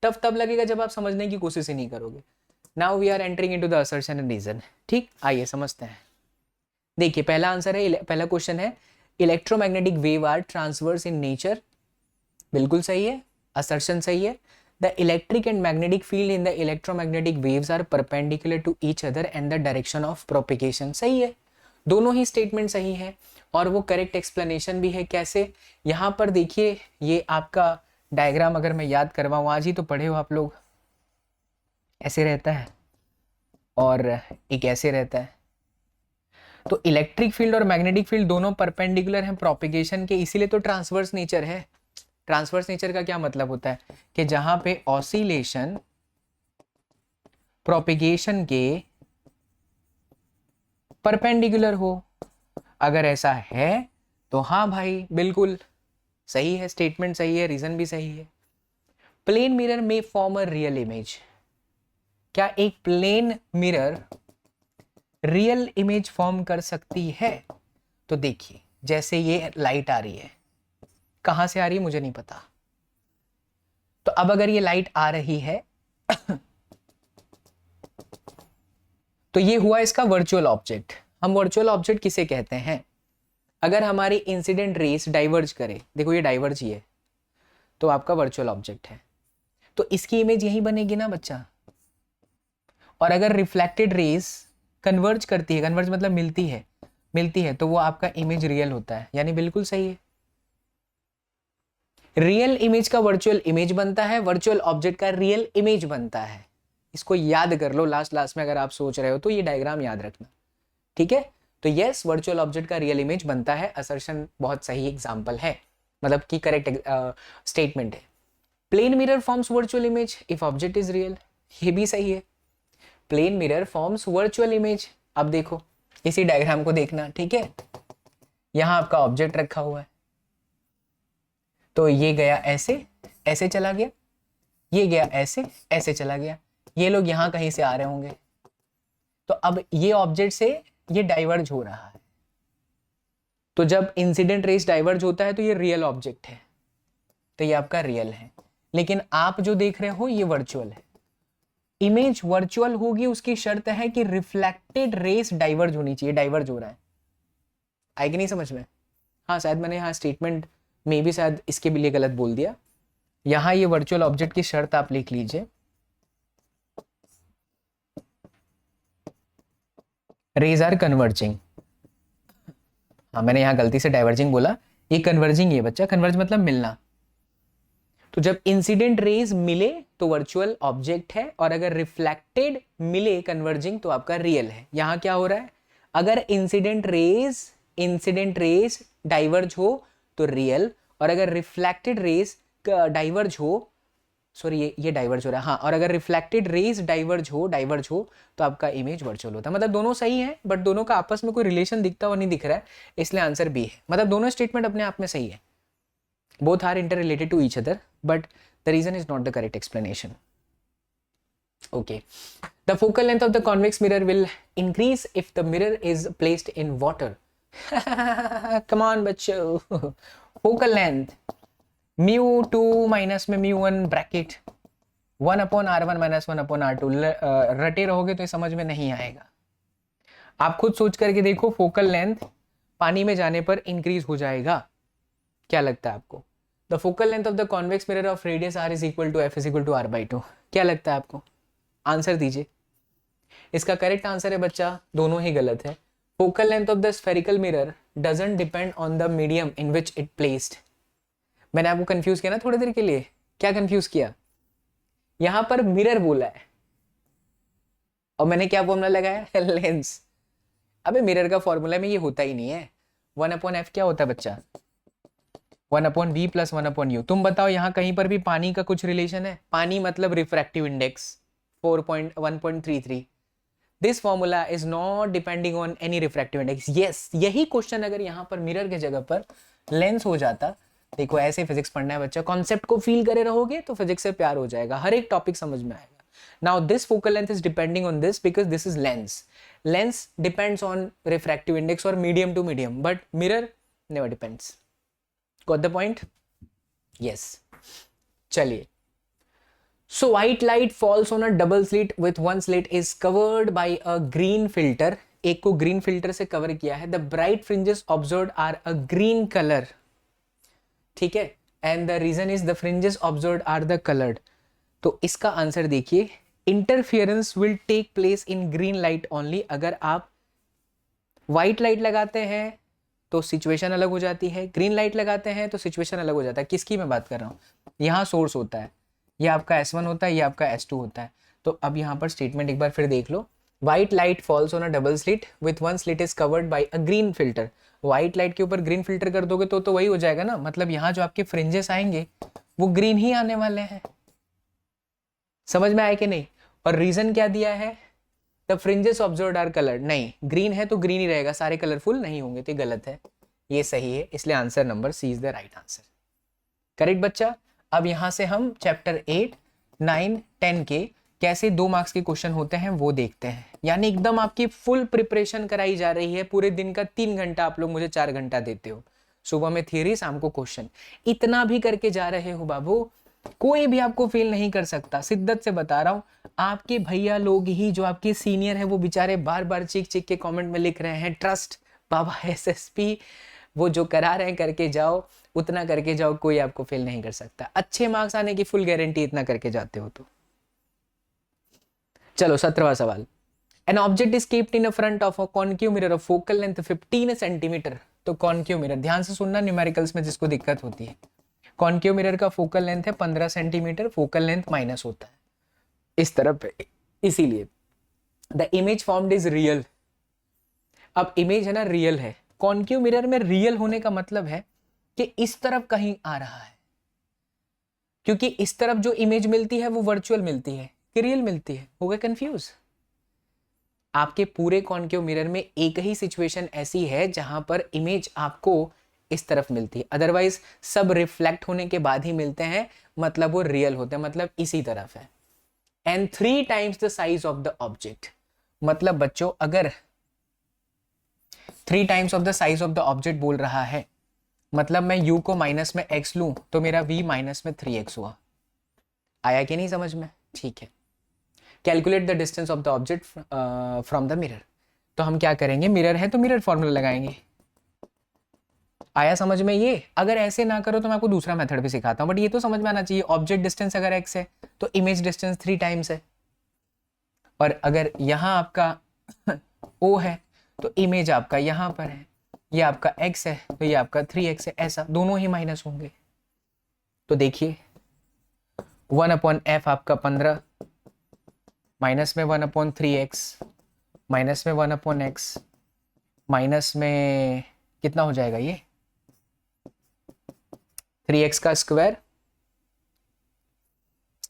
Speaker 1: टफ तब लगेगा जब आप समझने की कोशिश ही नहीं करोगे। Now we are entering into the assertion and reason. ठीक, आइए समझते हैं। देखिए पहला आंसर है, पहला क्वेश्चन है electromagnetic wave are transverse in nature, बिल्कुल सही है, असर्शन सही है। The electric and magnetic field in the electromagnetic waves are perpendicular to each other and the direction of propagation, सही है, दोनों ही स्टेटमेंट सही है, और वो करेक्ट एक्सप्लेनेशन भी है। कैसे? यहाँ पर देखिए, ये आपका डायग्राम अगर मैं याद करवाऊँ, आज ही तो पढ़े हो आप लोग, ऐसे रहता है और एक ऐसे रहता है, तो इलेक्ट्रिक फील्ड और मैग्नेटिक फील्ड दोनों परपेंडिकुलर हैं प्रोपिगेशन के, इसीलिए तो ट्रांसवर्स नेचर है। ट्रांसवर्स नेचर का क्या मतलब होता है कि जहां पे ऑसिलेशन प्रोपिगेशन के परपेंडिकुलर हो, अगर ऐसा है तो हाँ भाई बिल्कुल सही है, स्टेटमेंट सही है, रीजन भी सही है। प्लेन मिरर में फॉर्म अ रियल इमेज, क्या एक plane mirror real image form कर सकती है? तो देखिए, जैसे ये लाइट आ रही है, कहां से आ रही है मुझे नहीं पता, तो अब अगर ये लाइट आ रही है तो ये हुआ इसका वर्चुअल ऑब्जेक्ट। हम वर्चुअल ऑब्जेक्ट किसे कहते हैं? अगर हमारी इंसिडेंट रेस डाइवर्ज करे, देखो ये डाइवर्ज ही है, तो आपका वर्चुअल ऑब्जेक्ट है। तो इसकी इमेज यही बनेगी ना बच्चा। और अगर रिफ्लेक्टेड रेज कन्वर्ज करती है, कन्वर्ज मतलब मिलती है तो वो आपका इमेज रियल होता है, यानी बिल्कुल सही है। रियल इमेज का वर्चुअल इमेज बनता है, वर्चुअल ऑब्जेक्ट का रियल इमेज बनता है। इसको याद कर लो लास्ट में, अगर आप सोच रहे हो तो ये डायग्राम याद रखना, ठीक है। तो यस, वर्चुअल ऑब्जेक्ट का रियल इमेज बनता है, असर्शन बहुत सही एग्जांपल है, मतलब कि करेक्ट स्टेटमेंट है। Plane mirror forms virtual image if object is real, ये भी सही है। Plane mirror forms virtual image. अब देखो इसी डायग्राम को देखना, ठीक है। यहां आपका ऑब्जेक्ट रखा हुआ है, तो ये गया ऐसे, ऐसे चला गया, ये गया ऐसे, ऐसे चला गया, ये लोग यहां कहीं से आ रहे होंगे, तो अब ये ऑब्जेक्ट से ये डाइवर्ज हो रहा है। तो जब इंसिडेंट रेस डाइवर्ज होता है तो ये रियल ऑब्जेक्ट है, तो ये आपका रियल है। लेकिन आप जो देख रहे हो ये वर्चुअल है। इमेज वर्चुअल होगी, उसकी शर्त है कि रिफ्लेक्टेड रेस डाइवर्ज होनी चाहिए, डाइवर्ज हो रहा है। आई कि नहीं समझ में? हाँ, शायद मैंने यहाँ स्टेटमेंट में भी शायद इसके लिए गलत बोल दिया। यहां ये वर्चुअल ऑब्जेक्ट की शर्त आप लिख लीजिए, रेज आर कन्वर्जिंग। हाँ, मैंने यहां गलती से डाइवर्जिंग बोला, ये कन्वर्जिंग है बच्चा, कन्वर्ज मतलब मिलना। तो जब इंसिडेंट रेज मिले तो वर्चुअल ऑब्जेक्ट है, और अगर रिफ्लेक्टेड मिले कन्वर्जिंग तो आपका रियल है। यहां क्या हो रहा है, अगर इंसिडेंट रेज डाइवर्ज हो तो रियल, और अगर रिफ्लेक्टेड रेज डाइवर्ज हो, सॉरी ये डाइवर्ज हो रहा है, हाँ, और अगर रिफ्लेक्टेड रेज डाइवर्ज हो तो आपका इमेज वर्चुअल होता है। मतलब दोनों सही है, बट दोनों का आपस में कोई रिलेशन दिखता हुआ नहीं दिख रहा है, इसलिए आंसर बी है। मतलब दोनों स्टेटमेंट अपने आप में सही है, both are interrelated to each other, but the reason is not the correct explanation. Okay, the focal length of the convex mirror will increase if the mirror is placed in water. Come on बच्चों, focal length mu2 minus में mu1 bracket 1/r1 minus 1/r2, रटे रहोगे तो ये समझ में नहीं आएगा। आप खुद सोच करके देखो, फोकल लेंथ पानी में जाने पर इंक्रीज हो जाएगा, क्या लगता है आपको? The focal length of the convex mirror of radius r is equal to f is equal to r/2, क्या लगता है आपको? आंसर दीजिए। इसका करेक्ट आंसर है बच्चा, दोनों ही गलत है। Focal length of the spherical mirror doesn't depend on the medium in which it placed. मैंने आपको कंफ्यूज किया ना थोड़ी देर के लिए, क्या कंफ्यूज किया? यहां पर मिरर बोला है और मैंने क्या फॉर्मूला लगाया है, लेंस। अबे मिरर का फॉर्मूला में ये होता ही नहीं है। 1/f क्या होता है बच्चा? 1/v plus 1/u। तुम बताओ यहाँ कहीं पर भी पानी का कुछ रिलेशन है? पानी मतलब refractive index 1.33। This formula is not depending on any refractive index. Yes, यही क्वेश्चन अगर यहाँ पर मिरर के जगह पर लेंस हो जाता, देखो ऐसे फिजिक्स पढ़ना है बच्चा, कॉन्सेप्ट को फील करे रहोगे तो फिजिक्स से प्यार हो जाएगा, हर एक टॉपिक समझ में आएगा। Now this focal length is depending on this because this is lens. Lens depends on refractive index or medium to medium, but mirror never depends. Got the point? Yes. चलिए. So white light falls on a double slit with one slit is covered by a green filter. एक को green filter से cover किया है. The bright fringes observed are a green color. ठीक है? And the reason is the fringes observed are the colored. तो इसका answer देखिए, interference will take place in green light only. अगर आप व्हाइट लाइट लगाते हैं तो सिचुएशन अलग हो जाती है, ग्रीन लाइट लगाते हैं तो सिचुएशन अलग हो जाता है। किसकी मैं बात कर रहा हूँ? यहाँ सोर्स होता है, ये आपका S1 होता है, ये आपका S2 होता है। तो अब यहाँ पर स्टेटमेंट एक बार फिर देख लो, white light falls on a double slit with one slit is covered by a green filter. White light के ऊपर ग्रीन फिल्टर कर दोगे तो वही हो जाएगा ना, मतलब यहाँ जो आपके फ्रिंजेस आएंगे वो ग्रीन ही आने वाले हैं। समझ में आए कि नहीं? और रीजन क्या दिया है? The fringes observed are coloured. नहीं, ग्रीन है तो ग्रीन ही रहेगा, सारे कलरफुल नहीं होंगे, तो गलत है, ये सही है। इसलिए answer number C is the right answer. Correct बच्चा। अब यहां से हम चैप्टर 8, 9, 10 के कैसे 2 मार्क्स के क्वेश्चन होते हैं वो देखते हैं। यानी एकदम आपकी फुल प्रिपरेशन कराई जा रही है। पूरे दिन का 3 घंटा आप लोग मुझे 4 घंटा देते हो। सुबह में थियरी, शाम को क्वेश्चन, इतना भी करके जा रहे हो बाबू, कोई भी आपको फेल नहीं कर सकता। शिद्दत से बता रहा हूं, आपके भैया लोग ही जो आपके सीनियर हैं वो बेचारे बार बार चीख चीख के कमेंट में लिख रहे हैं, ट्रस्ट बाबा एसएसपी वो जो करा रहे हैं करके जाओ, उतना करके जाओ, कोई आपको फेल नहीं कर सकता। अच्छे मार्क्स आने की फुल गारंटी इतना करके जाते हो तो। चलो 17वां सवाल, an object is keeped in front of a concave mirror of focal length 15 centimetre. तो कॉन्केव मिरर, ध्यान से सुनना न्यूमेरिकल्स में जिसको दिक्कत होती है, कॉन्केव मिरर का फोकल लेंथ है 15 सेंटीमीटर, फोकल लेंथ माइनस होता है इस तरफ, इसीलिए the image formed is real. अब इमेज है ना रियल है, कॉन्केव मिरर में रियल होने का मतलब है कि इस तरफ कहीं आ रहा है, क्योंकि इस तरफ जो इमेज मिलती है वो वर्चुअल मिलती है कि रियल मिलती है। हो गए कंफ्यूज? आपके पूरे कॉन्केव मिरर में एक ही सिचुएशन ऐसी है जहां पर इमेज आपको इस तरफ मिलती है, अदरवाइज सब रिफ्लेक्ट होने के बाद ही मिलते हैं, मतलब वो रियल होते हैं, मतलब इसी तरफ है। And 3 times the size of the object, मतलब बच्चों अगर 3 times of the size of the object बोल रहा है, मतलब मैं u को माइनस में x लूं तो मेरा v माइनस में 3x हुआ। आया कि नहीं समझ में? ठीक है। Calculate the distance of the object from the mirror, तो हम क्या करेंगे, मिरर है तो मिरर फॉर्मूला लगाएंगे। आया समझ में ये? अगर ऐसे ना करो तो मैं आपको दूसरा मेथड भी सिखाता हूं, बट ये तो समझ में आना चाहिए। ऑब्जेक्ट डिस्टेंस अगर x है तो इमेज डिस्टेंस 3 टाइम्स है, और अगर यहां आपका o है तो इमेज आपका यहां पर है, ये आपका x है तो ये आपका 3x है, ऐसा दोनों ही माइनस होंगे। तो देखिए 1/f आपका 15, माइनस में 1/3x, माइनस में 1/x, माइनस में कितना हो जाएगा ये 3x का स्क्वायर,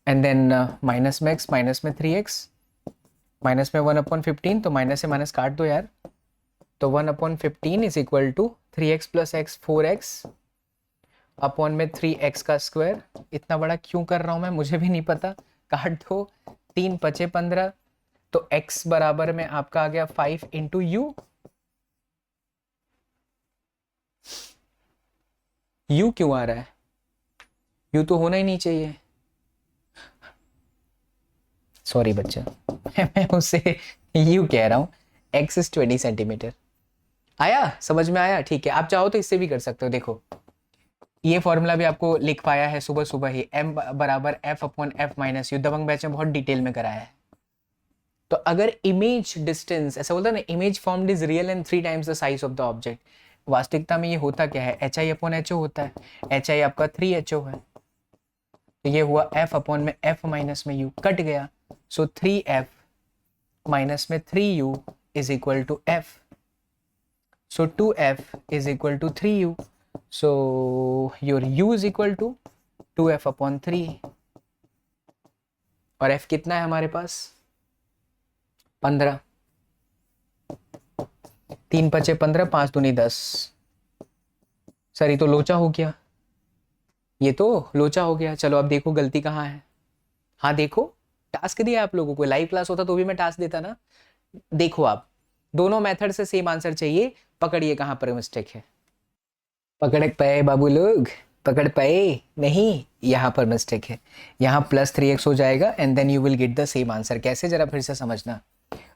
Speaker 1: एंड देन माइनस में x, माइनस में 3x, माइनस में 1/15, तो माइनस से माइनस काट दो यार, तो 1/15 is equal to 3x plus x 4x upon में 3x का स्क्वायर। इतना बड़ा क्यों कर रहा हूं मैं, मुझे भी नहीं पता, काट दो, 3 × 15, तो x बराबर में आपका आ गया 5 इंटू यू। यू क्यों आ रहा है, यू तो होना ही नहीं चाहिए, सॉरी बच्चा मैं उसे यू कह रहा हूं, x इज 20 सेंटीमीटर। आया समझ में? आया? ठीक है। आप चाहो तो इससे भी कर सकते हो, देखो ये फॉर्मूला भी आपको लिख पाया है सुबह सुबह ही, m बराबर f/f minus you, Dabangg batch में बहुत डिटेल में कराया है। तो अगर इमेज डिस्टेंस, ऐसा बोलता है ना, image formed is real and 3 times the size of the object, वास्तविकता में ये होता क्या है, hi/ho होता है, hi आपका 3ho है, तो ये हुआ f अपॉन में f माइनस में u, कट गया, सो 3f माइनस में 3u is equal to f, so 2f is equal to 3u, so your u is equal to 2f upon 3, और f कितना है हमारे पास 15, 3 × 15, 5 दूनी 10। सर ये तो लोचा हो गया, ये तो लोचा हो गया। चलो अब देखो गलती कहाँ है। हाँ देखो, टास्क दिया आप लोगों को, लाइव क्लास होता तो भी मैं टास्क देता ना। देखो आप दोनों मेथड से सेम आंसर चाहिए, पकड़िए कहाँ पर मिस्टेक है। पकड़ पाए बाबू लोग, पकड़ पाए नहीं, यहाँ पर मिस्टेक है, यहाँ प्लस 3x हो जाएगा and then you will get the same answer. कैसे, जरा फिर से समझना।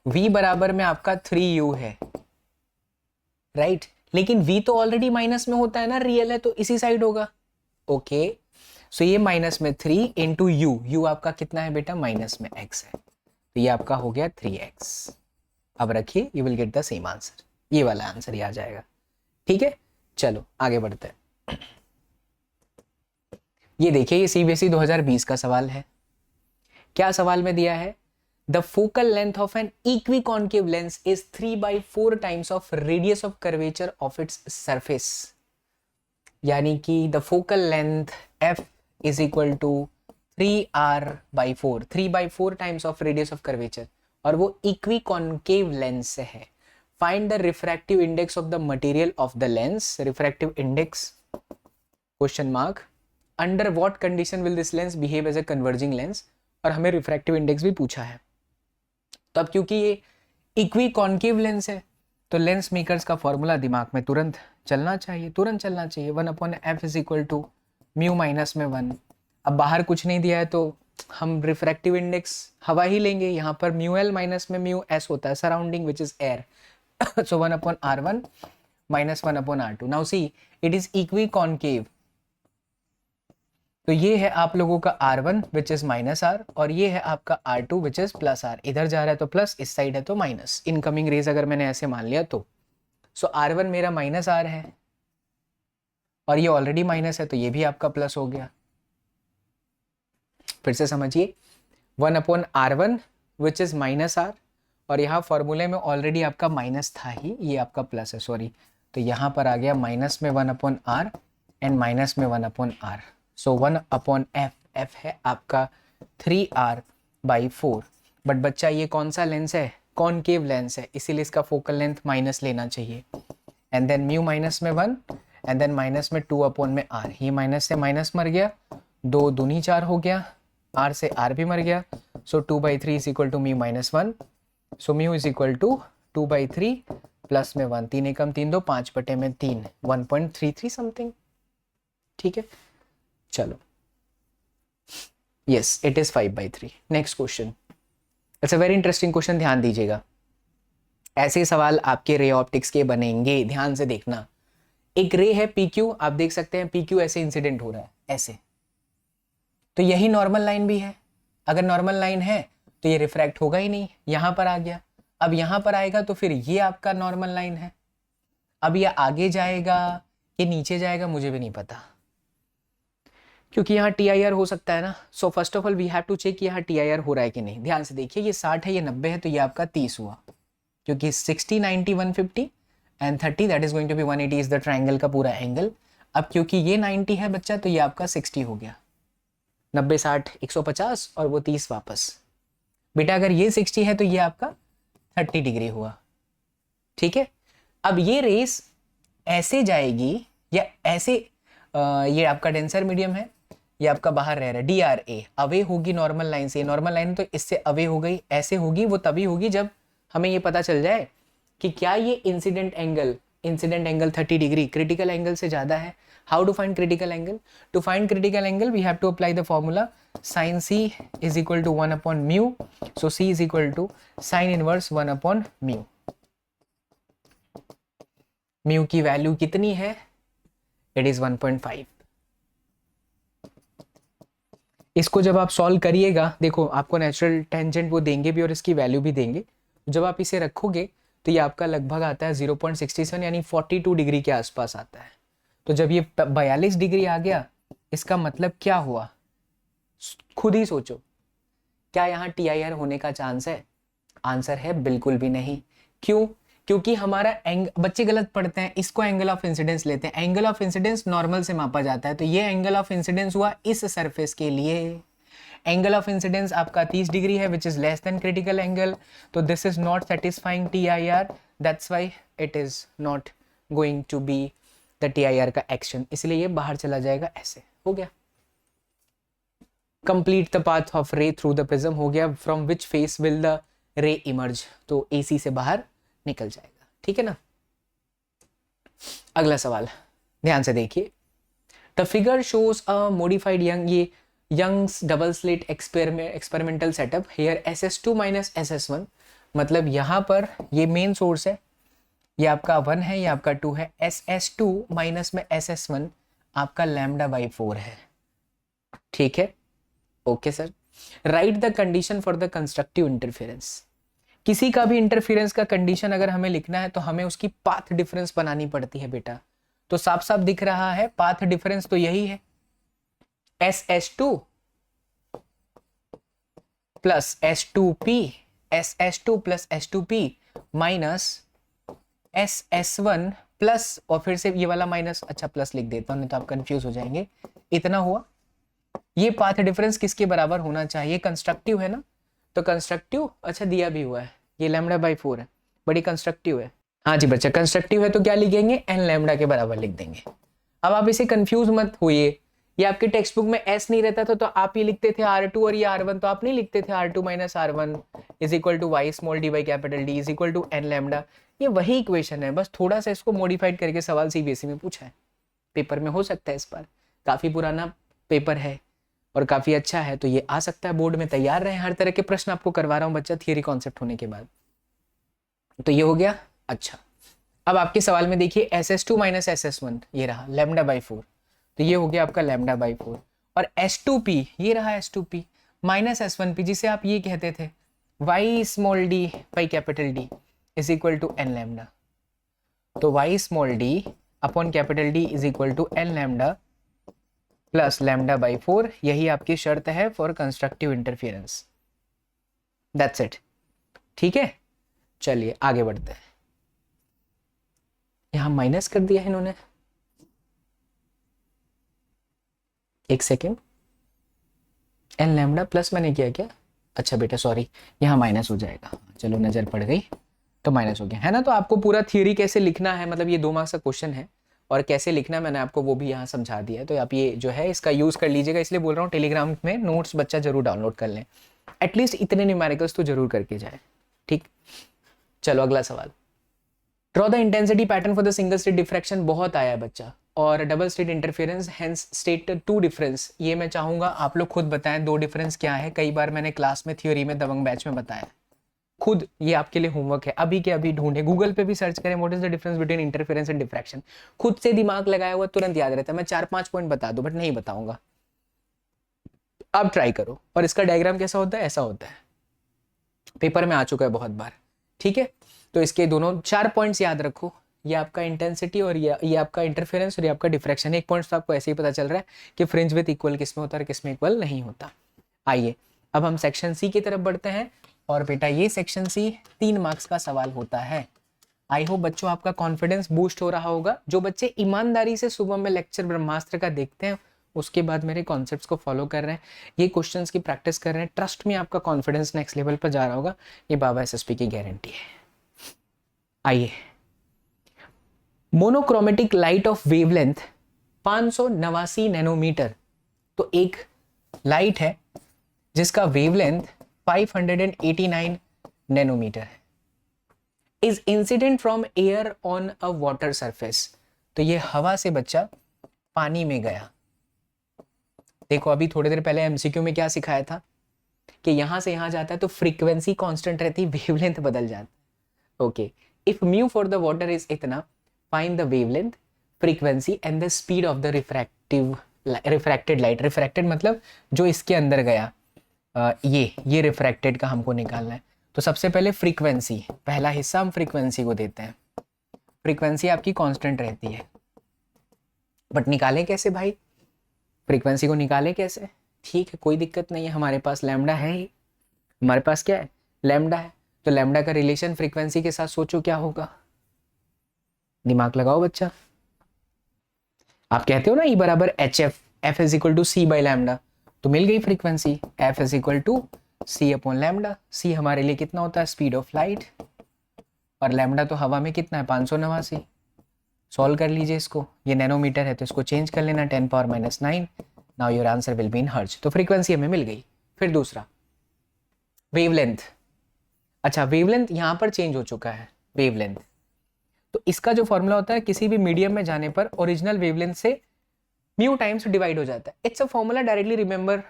Speaker 1: v बराबर में आपका 3u है, राइट, लेकिन v तो ऑलरेडी माइनस में होता है ना, रियल है तो इसी साइड होगा। ओके, सो ये माइनस में 3 इंटू यू आपका कितना है बेटा, माइनस में x है, तो ये आपका हो गया 3x। अब रखिए, you will get the same answer, ये वाला आंसर ही आ जाएगा। ठीक है, चलो आगे बढ़ते हैं। ये देखिए, ये सीबीएसई 2020 का सवाल है। क्या सवाल में दिया है, the focal length of an equiconcave lens is 3/4 times of radius of curvature of its surface, यानी कि the focal length f is equal to 3r/4, 3/4 times of radius of curvature, और वो इक्विकॉन्केव लेंस से है। Find the refractive index of the material of the lens. Refractive index question mark. Under what condition will this lens behave as a converging lens? और हमें refractive index भी पूछा है। तो अब क्योंकि ये इक्विकॉन्केव लेंस है तो लेंस मेकर्स का फॉर्मूला दिमाग में तुरंत चलना चाहिए, तुरंत चलना चाहिए। 1/f is equal to mu minus में 1। अब बाहर कुछ नहीं दिया है तो हम रिफ्रैक्टिव इंडेक्स हवा ही लेंगे, यहाँ पर म्यू एल माइनस में म्यू एस होता है, surrounding which is air, so 1/r1 -1/r2। Now see it is equi concave, तो ये है आप लोगों का R1 विच इज -r और ये है आपका R2 विच इज +r। इधर जा रहा है तो प्लस, इस साइड है तो माइनस। इनकमिंग रेज अगर मैंने ऐसे मान लिया तो सो R1 मेरा -r है और ये ऑलरेडी माइनस है तो ये भी आपका प्लस हो गया। फिर से समझिए, 1/r1 विच इज -r और यहाँ फॉर्मूले में ऑलरेडी आपका माइनस था ही, ये आपका प्लस है, सॉरी, तो यहाँ पर आ गया माइनस में 1/r एंड माइनस में 1/r। सो 1/f, f है आपका 3r/4। बट बच्चा ये कौन सा लेंस है, कॉनकेव लेंस है, इसीलिए इसका फोकल लेंथ माइनस लेना चाहिए। एंड देन म्यू माइनस में 1 एंड देन माइनस में 2/r। ये माइनस से माइनस मर गया, 2 दूनी 4 हो गया, r से r भी मर गया। So 2/3 is equal to mu -1। So mu is equal to 2/3 plus में 1, 3 एकम 3 2, 5/3, 1.33 समथिंग। ठीक है, चलो, yes it is 5/3। Next question, it's a very interesting question, ध्यान दीजिएगा। ऐसे सवाल आपके रे ऑप्टिक्स के बनेंगे, ध्यान से देखना। एक रे है PQ, आप देख सकते हैं PQ ऐसे इंसिडेंट हो रहा है, ऐसे, तो यही नॉर्मल लाइन भी है। अगर नॉर्मल लाइन है तो ये रिफ्रैक्ट होगा ही नहीं, यहां पर आ गया। अब यहां पर आएगा तो फिर ये आपका नॉर्मल लाइन है। अब ये आगे जाएगा, ये नीचे जाएगा, मुझे भी नहीं पता, क्योंकि यहाँ TIR हो सकता है ना। So first of all we have to check यहाँ TIR हो रहा है कि नहीं। ध्यान से देखिए, ये 60 है, ये 90 है, तो ये आपका 30 हुआ, क्योंकि 60 90 150 and 30 that is going to be 180 is the triangle का पूरा एंगल। अब क्योंकि ये 90 है बच्चा, तो ये आपका 60 हो गया, 90 60 150 और वो 30 वापस। बेटा अगर ये 60 है तो ये आपका 30 डिग्री हुआ। ठीक है, अब ये रेस ऐसे जाएगी या ऐसे, ये आपका डेंसर मीडियम है, ये आपका बाहर रह रहा है, DRA अवे होगी नॉर्मल लाइन से। नॉर्मल लाइन तो इससे अवे हो गई, ऐसे होगी, वो तभी होगी जब हमें ये पता चल जाए कि क्या ये incident angle 30 degree critical angle से ज्यादा है। How to find critical angle? To find critical angle we have to apply the formula sin c is equal to 1/mu, so c is equal to sin inverse 1/mu। Mu की value कितनी है? It is 1.5। इसको जब आप solve करिएगा, देखो आपको natural tangent वो देंगे भी और इसकी वैल्यू भी देंगे। जब आप इसे रखोगे तो ये आपका लगभग आता है 0.67 यानी 42 डिग्री के आसपास आता है। तो जब ये 42 डिग्री आ गया, इसका मतलब क्या हुआ, खुद ही सोचो। क्या यहाँ TIR होने का चांस है? आंसर है बिल्कुल भी नहीं। क्यों? क्योंकि हमारा बच्चे गलत पढ़ते हैं, इसको एंगल ऑफ इंसिडेंस लेते हैं। एंगल ऑफ इंसिडेंस नॉर्मल से मापा जाता है, तो ये एंगल ऑफ इंसिडेंस हुआ इस सरफेस के लिए। एंगल ऑफ इंसिडेंस आपका 30 डिग्री है which is less than critical angle, तो this is not satisfying TIR, that's why it is not going to be the TIR का एक्शन, इसलिए ये बाहर चला जाएगा। ऐसे हो गया। Complete the path of ray through the prism हो गया। From which face will the ray emerge, तो AC से बाहर निकल जाएगा। ठीक है ना। अगला सवाल ध्यान से देखिए। The figure shows a modified Young's double slit experimental setup here SS2 minus SS1, मतलब यहाँ पर ये मेन सोर्स है, ये आपका 1 है, ये आपका 2 है। SS2 माइनस में SS1 आपका λ/4 है। ठीक है, okay sir. Right the condition for the constructive interference. किसी का भी इंटरफेरेंस का कंडीशन अगर हमें लिखना है तो हमें उसकी पाथ डिफरेंस बनानी पड़ती है बेटा। तो साफ साफ दिख रहा है पाथ डिफरेंस तो यही है, SS2 plus S2P, SS2 plus S2P minus SS1 plus, और फिर से ये वाला माइनस, अच्छा प्लस लिख देता हूं नहीं तो आप कंफ्यूज हो जाएंगे। इतना हुआ। ये पाथ डिफरेंस किसके बराबर होना चाहिए? कंस्ट्रक्टिव है ना, तो कंस्ट्रक्टिव, अच्छा दिया भी हुआ है, ये λ/4 है, बड़ी कंस्ट्रक्टिव है। हाँ जी बच्चा, कंस्ट्रक्टिव है तो क्या लिखेंगे? n लैम्डा के बराबर लिख देंगे। अब आप इसे कंफ्यूज मत होइए, ये आपके टेक्स्ट बुक में S नहीं रहता था तो आप ये लिखते थे R2 और ये R1, तो आप नहीं लिखते थे R2 minus R1 is equal to y small d by capital D is equal to n lambda. ये वही इक्वेशन है, बस थोड़ा सा इसको मॉडिफाइड करके सवाल CBSE में पूछा है, पेपर में हो सकता है इस बार। काफी पुराना पेपर है और काफी अच्छा है, तो ये आ सकता है बोर्ड में। तैयार रहे, हर तरह के प्रश्न आपको करवा रहा हूं बच्चा थियरी कॉन्सेप्ट होने के बाद। तो ये हो गया। अच्छा, अब आपके सवाल में देखिए SS2 माइनस SS1 ये रहा लैम्डा बाई 4, तो ये हो गया आपका लैम्डा बाई 4, और S2P ये रहा S2P माइनस S1P जिसे आप ये कहते थे y small d by capital D is equal to n lambda. तो y small d upon capital D is equal to n lambda plus lambda by 4, यही आपकी शर्त है for constructive interference. That's it, ठीक है। चलिए आगे बढ़ते हैं। यहां माइनस कर दिया है इन्होंने, एक सेकेंड, एन लैम्डा प्लस मैंने किया क्या? अच्छा बेटा सॉरी, यहाँ माइनस हो जाएगा, चलो नजर पड़ गई तो माइनस हो गया है ना। तो आपको पूरा थियरी कैसे लिखना है, मतलब ये 2 मार्क्स का क्वेश्चन है और कैसे लिखना है मैंने आपको वो भी यहाँ समझा दिया है। तो आप ये जो है इसका यूज कर लीजिएगा, इसलिए बोल रहा हूँ टेलीग्राम में नोट्स बच्चा जरूर डाउनलोड कर लें, एटलीस्ट इतने न्यूमेरिकल्स तो जरूर करके जाए, ठीक। चलो अगला सवाल, draw the intensity pattern for the single state diffraction. बहुत आया है बच्चा, और double state interference hence state 2 difference. ये मैं चाहूंगा आप लोग खुद बताएं 2 डिफरेंस क्या है। कई बार मैंने क्लास में थ्योरी में दबंग बैच में बताया, खुद ये आपके लिए होमवर्क है, अभी के अभी ढूंढे, गूगल पे भी सर्च करें what is the difference between interference and diffraction. खुद से दिमाग लगाया हुआ तुरंत याद रहता है। मैं 4-5 पॉइंट बता दूं बट नहीं बताऊंगा, आप ट्राई करो। और इसका डायग्राम कैसा होता है, ऐसा होता है, पेपर में आ चुका है बहुत बार, ठीक है। तो इसके दोनों 4 पॉइंट्स याद रखो, ये आपका इंटेंसिटी और ये आपका इंटरफेरेंस और ये आपका डिफ्रैक्शन। एक पॉइंट तो आपको ऐसे ही पता चल रहा है कि फ्रिंज विथ इक्वल किसमें होता है और किसमें इक्वल नहीं होता। आइए अब हम सेक्शन सी की तरफ बढ़ते हैं, और बेटा ये सेक्शन सी 3 मार्क्स का सवाल होता है। आई होप बच्चों आपका कॉन्फिडेंस बूस्ट हो रहा होगा। जो बच्चे ईमानदारी से सुबह में लेक्चर ब्रह्मास्त्र का देखते हैं, उसके बाद मेरे कॉन्सेप्ट्स को फॉलो कर रहे हैं, ये क्वेश्चंस की प्रैक्टिस कर रहे हैं, ट्रस्ट में आपका कॉन्फिडेंस नेक्स्ट लेवल पर जा रहा होगा, ये बाबा एसएसपी की गारंटी है। आइए, monochromatic light of wavelength 589 nanometer. तो एक लाइट है जिसका वेवलेंथ 589 नैनोमीटर है, is incident from air on a water surface. तो ये हवा से बच्चा पानी में गया। देखो अभी थोड़ी देर पहले एमसीक्यू में क्या सिखाया था कि यहां से यहां जाता है तो फ्रीक्वेंसी कांस्टेंट रहती है, वेवलेंथ बदल जाता। Okay, if mu for the water is इतना, find the wavelength, frequency and the speed of the refracted light. Refracted मतलब जो इसके अंदर गया, ये रिफ्रैक्टेड का हमको निकालना है। तो सबसे पहले फ्रीक्वेंसी, पहला हिस्सा हम फ्रीक्वेंसी को देते हैं। फ्रीक्वेंसी आपकी कांस्टेंट रहती है, बट निकालें कैसे भाई, फ्रीक्वेंसी को निकालें कैसे? ठीक है कोई दिक्कत नहीं है, हमारे पास लैम्डा है ही, हमारे पास क्या है, लैम्डा है। तो लैम्डा का रिलेशन फ्रीक्वेंसी के साथ सोचो क्या होगा, दिमाग लगाओ बच्चा। आप कहते हो ना E बराबर HF, F is equal to C by lambda, तो मिल गई frequency, F is equal to C upon lambda. C हमारे लिए कितना होता है, स्पीड ऑफ लाइट, और लैम्डा तो हवा में कितना है, 589। सॉल्व कर लीजिए इसको, ये नैनोमीटर है तो इसको चेंज कर लेना, 10⁻⁹। Now your answer will be in hertz. तो फ्रीक्वेंसी हमें मिल गई। फिर दूसरा वेवलेंथ। अच्छा वेवलेंथ यहाँ पर चेंज हो चुका है, वेवलेंथ। तो इसका जो फॉर्मूला होता है, किसी भी मीडियम में जाने पर ओरिजिनल वेवलेंथ से म्यू टाइम्स डिवाइड हो जाता है। It's a formula, directly remember,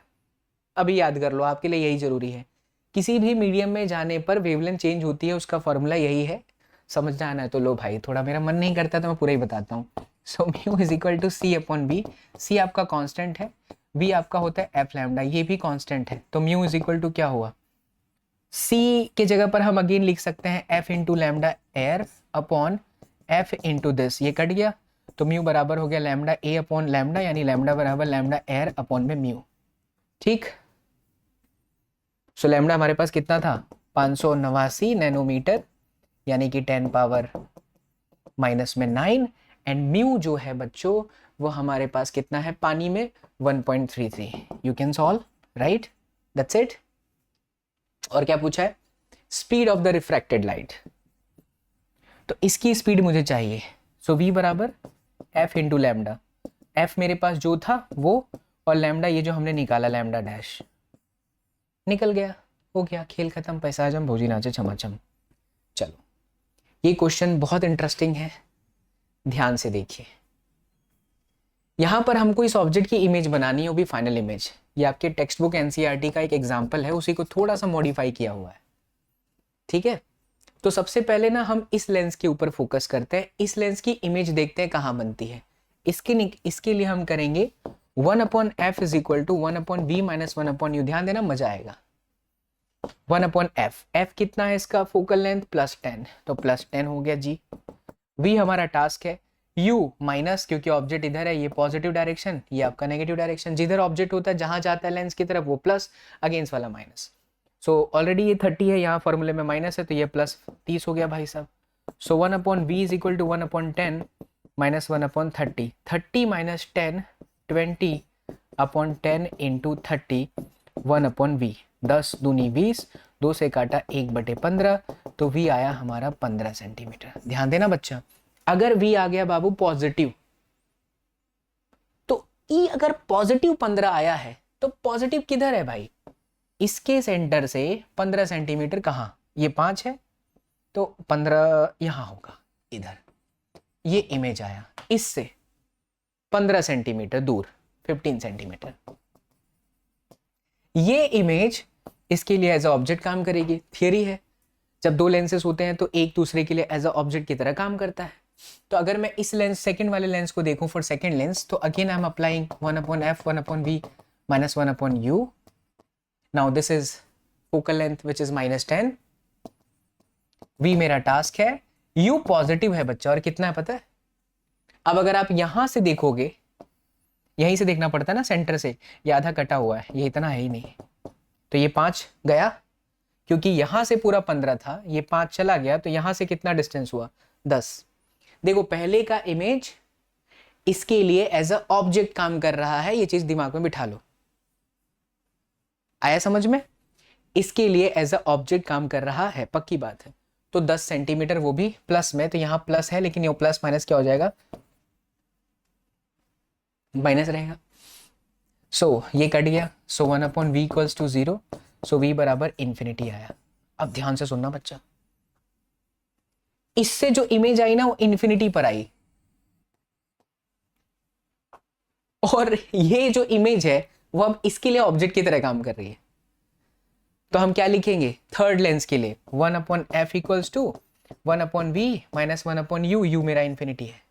Speaker 1: अभी याद कर लो, आपके लिए यही जरूरी है। किसी भी मीडियम में जाने पर वेवलेंथ चेंज होती है, उसका फॉर्मूला यही है। समझना आना है तो लो भाई, थोड़ा मेरा मन नहीं करता तो मैं पूरा ही बताता हूँ। So mu is equal to C upon B. C आपका कांस्टेंट है, B आपका होता है F लैम्डा, ये भी कांस्टेंट है। तो म्यू इज इक्वल टू क्या हुआ, C के जगह पर हम अगेन लिख सकते हैं F into lambda air upon F into this, ये कट गया तो म्यू बराबर हो गया लैम्डा A अपॉन लैम्डा, यानी लैम्डा बराबर लैम्डा एयर अपॉन में म्यू। ठीक, सो लैम्डा हमारे पास कितना था, 589 नैनोमीटर, यानी कि 10⁻⁻⁹। एंड म्यू जो है बच्चों वो हमारे पास कितना है, पानी में 1.33। You can solve, right, that's it. और क्या पूछा है, speed of the refracted light. तो इसकी स्पीड मुझे चाहिए, सो V बराबर F इंटू लैम्डा। F मेरे पास जो था वो, और लैम्डा ये जो हमने निकाला लैम्डा डैश, निकल गया, हो गया, खेल खत्म, पैसा आजम भोजी नाचे छमाछम। चलो ये क्वेश्चन बहुत इंटरेस्टिंग है, ध्यान से देखिए। यहां पर हमको इस ऑब्जेक्ट की इमेज बनानी है, वो भी फाइनल इमेज। ये आपके टेक्स्ट बुक एनसीईआरटी का एक एग्जाम्पल है, उसी को थोड़ा सा मॉडिफाई किया हुआ है, ठीक है। तो सबसे पहले ना हम इस लेंस के ऊपर फोकस करते हैं, इस लेंस की इमेज देखते हैं कहाँ बनती है। इसके लिए हम करेंगे 1/f is equal to 1/v minus 1/u। ध्यान देना, मजा आएगा। 1/f, f कितना है इसका, फोकल लेंथ +10, तो +10 हो गया जी। v हमारा टास्क है, u माइनस, क्योंकि ऑब्जेक्ट इधर है, ये पॉजिटिव डायरेक्शन, ये आपका नेगेटिव डायरेक्शन। जिधर ऑब्जेक्ट होता है, जहां जाता है लेंस की तरफ, वो प्लस, अगेंस्ट वाला माइनस। सो ऑलरेडी ये 30 है, यहाँ फॉर्मूले में माइनस है, तो ये +30 हो गया भाई साहब। So 1/v is equal to 1/10 minus 1/30। 30 minus 10, 20/10 into 30, 1/v। 10 दूनी 20, 2 से काटा 1/15, तो v आया हमारा 15 सेंटीमीटर। ध्यान देना बच्चा, अगर v आ गया बाबू पॉजिटिव, तो e अगर पॉजिटिव 15 आया है, तो पॉजिटिव किधर है भाई, इसके सेंटर से 15 सेंटीमीटर कहाँ, ये 5 है, तो 15 यहां होगा, इधर। ये इमेज आया इससे 15 सेंटीमीटर दूर, 15 सेंटीमीटर। ये इमेज इसके लिए एज अ ऑब्जेक्ट काम करेगी। थियरी है, जब दो लेंसेज होते हैं तो एक दूसरे के लिए एज अ ऑब्जेक्ट की तरह काम करता है। तो अगर मैं इस लेंस, सेकंड वाले लेंस को देखूं फॉर सेकंड लेंस, तो again I am applying 1/f 1/v minus 1/u। Now this is focal length which is -10, v मेरा टास्क है, u पॉजिटिव है बच्चा, और कितना है पता है। अब अगर आप यहां से देखोगे, यहीं से देखना पड़ता है ना, सेंटर से, ये आधा कटा हुआ है, ये इतना है ही नहीं, तो ये 5 गया, क्योंकि यहां से पूरा 15 था, ये 5 चला गया, तो यहां से कितना डिस्टेंस हुआ, 10। देखो पहले का इमेज इसके लिए एज अ ऑब्जेक्ट काम कर रहा है, ये चीज दिमाग में बिठा लो। आया समझ में, इसके लिए एज अ ऑब्जेक्ट काम कर रहा है, पक्की बात है। तो 10 सेंटीमीटर, वो भी प्लस में, तो यहां प्लस है, लेकिन ये प्लस माइनस क्या हो जाएगा, माइनस रहेगा। सो ये कट गया, so 1/v equals to 0, so v बराबर इंफिनिटी आया। अब ध्यान से सुनना बच्चा, इससे जो इमेज आई ना, वो इंफिनिटी पर आई, और ये जो इमेज है वो अब इसके लिए ऑब्जेक्ट की तरह काम कर रही है। तो हम क्या लिखेंगे थर्ड लेंस के लिए, 1/f equals to 1/v minus 1/u। u मेरा इंफिनिटी है,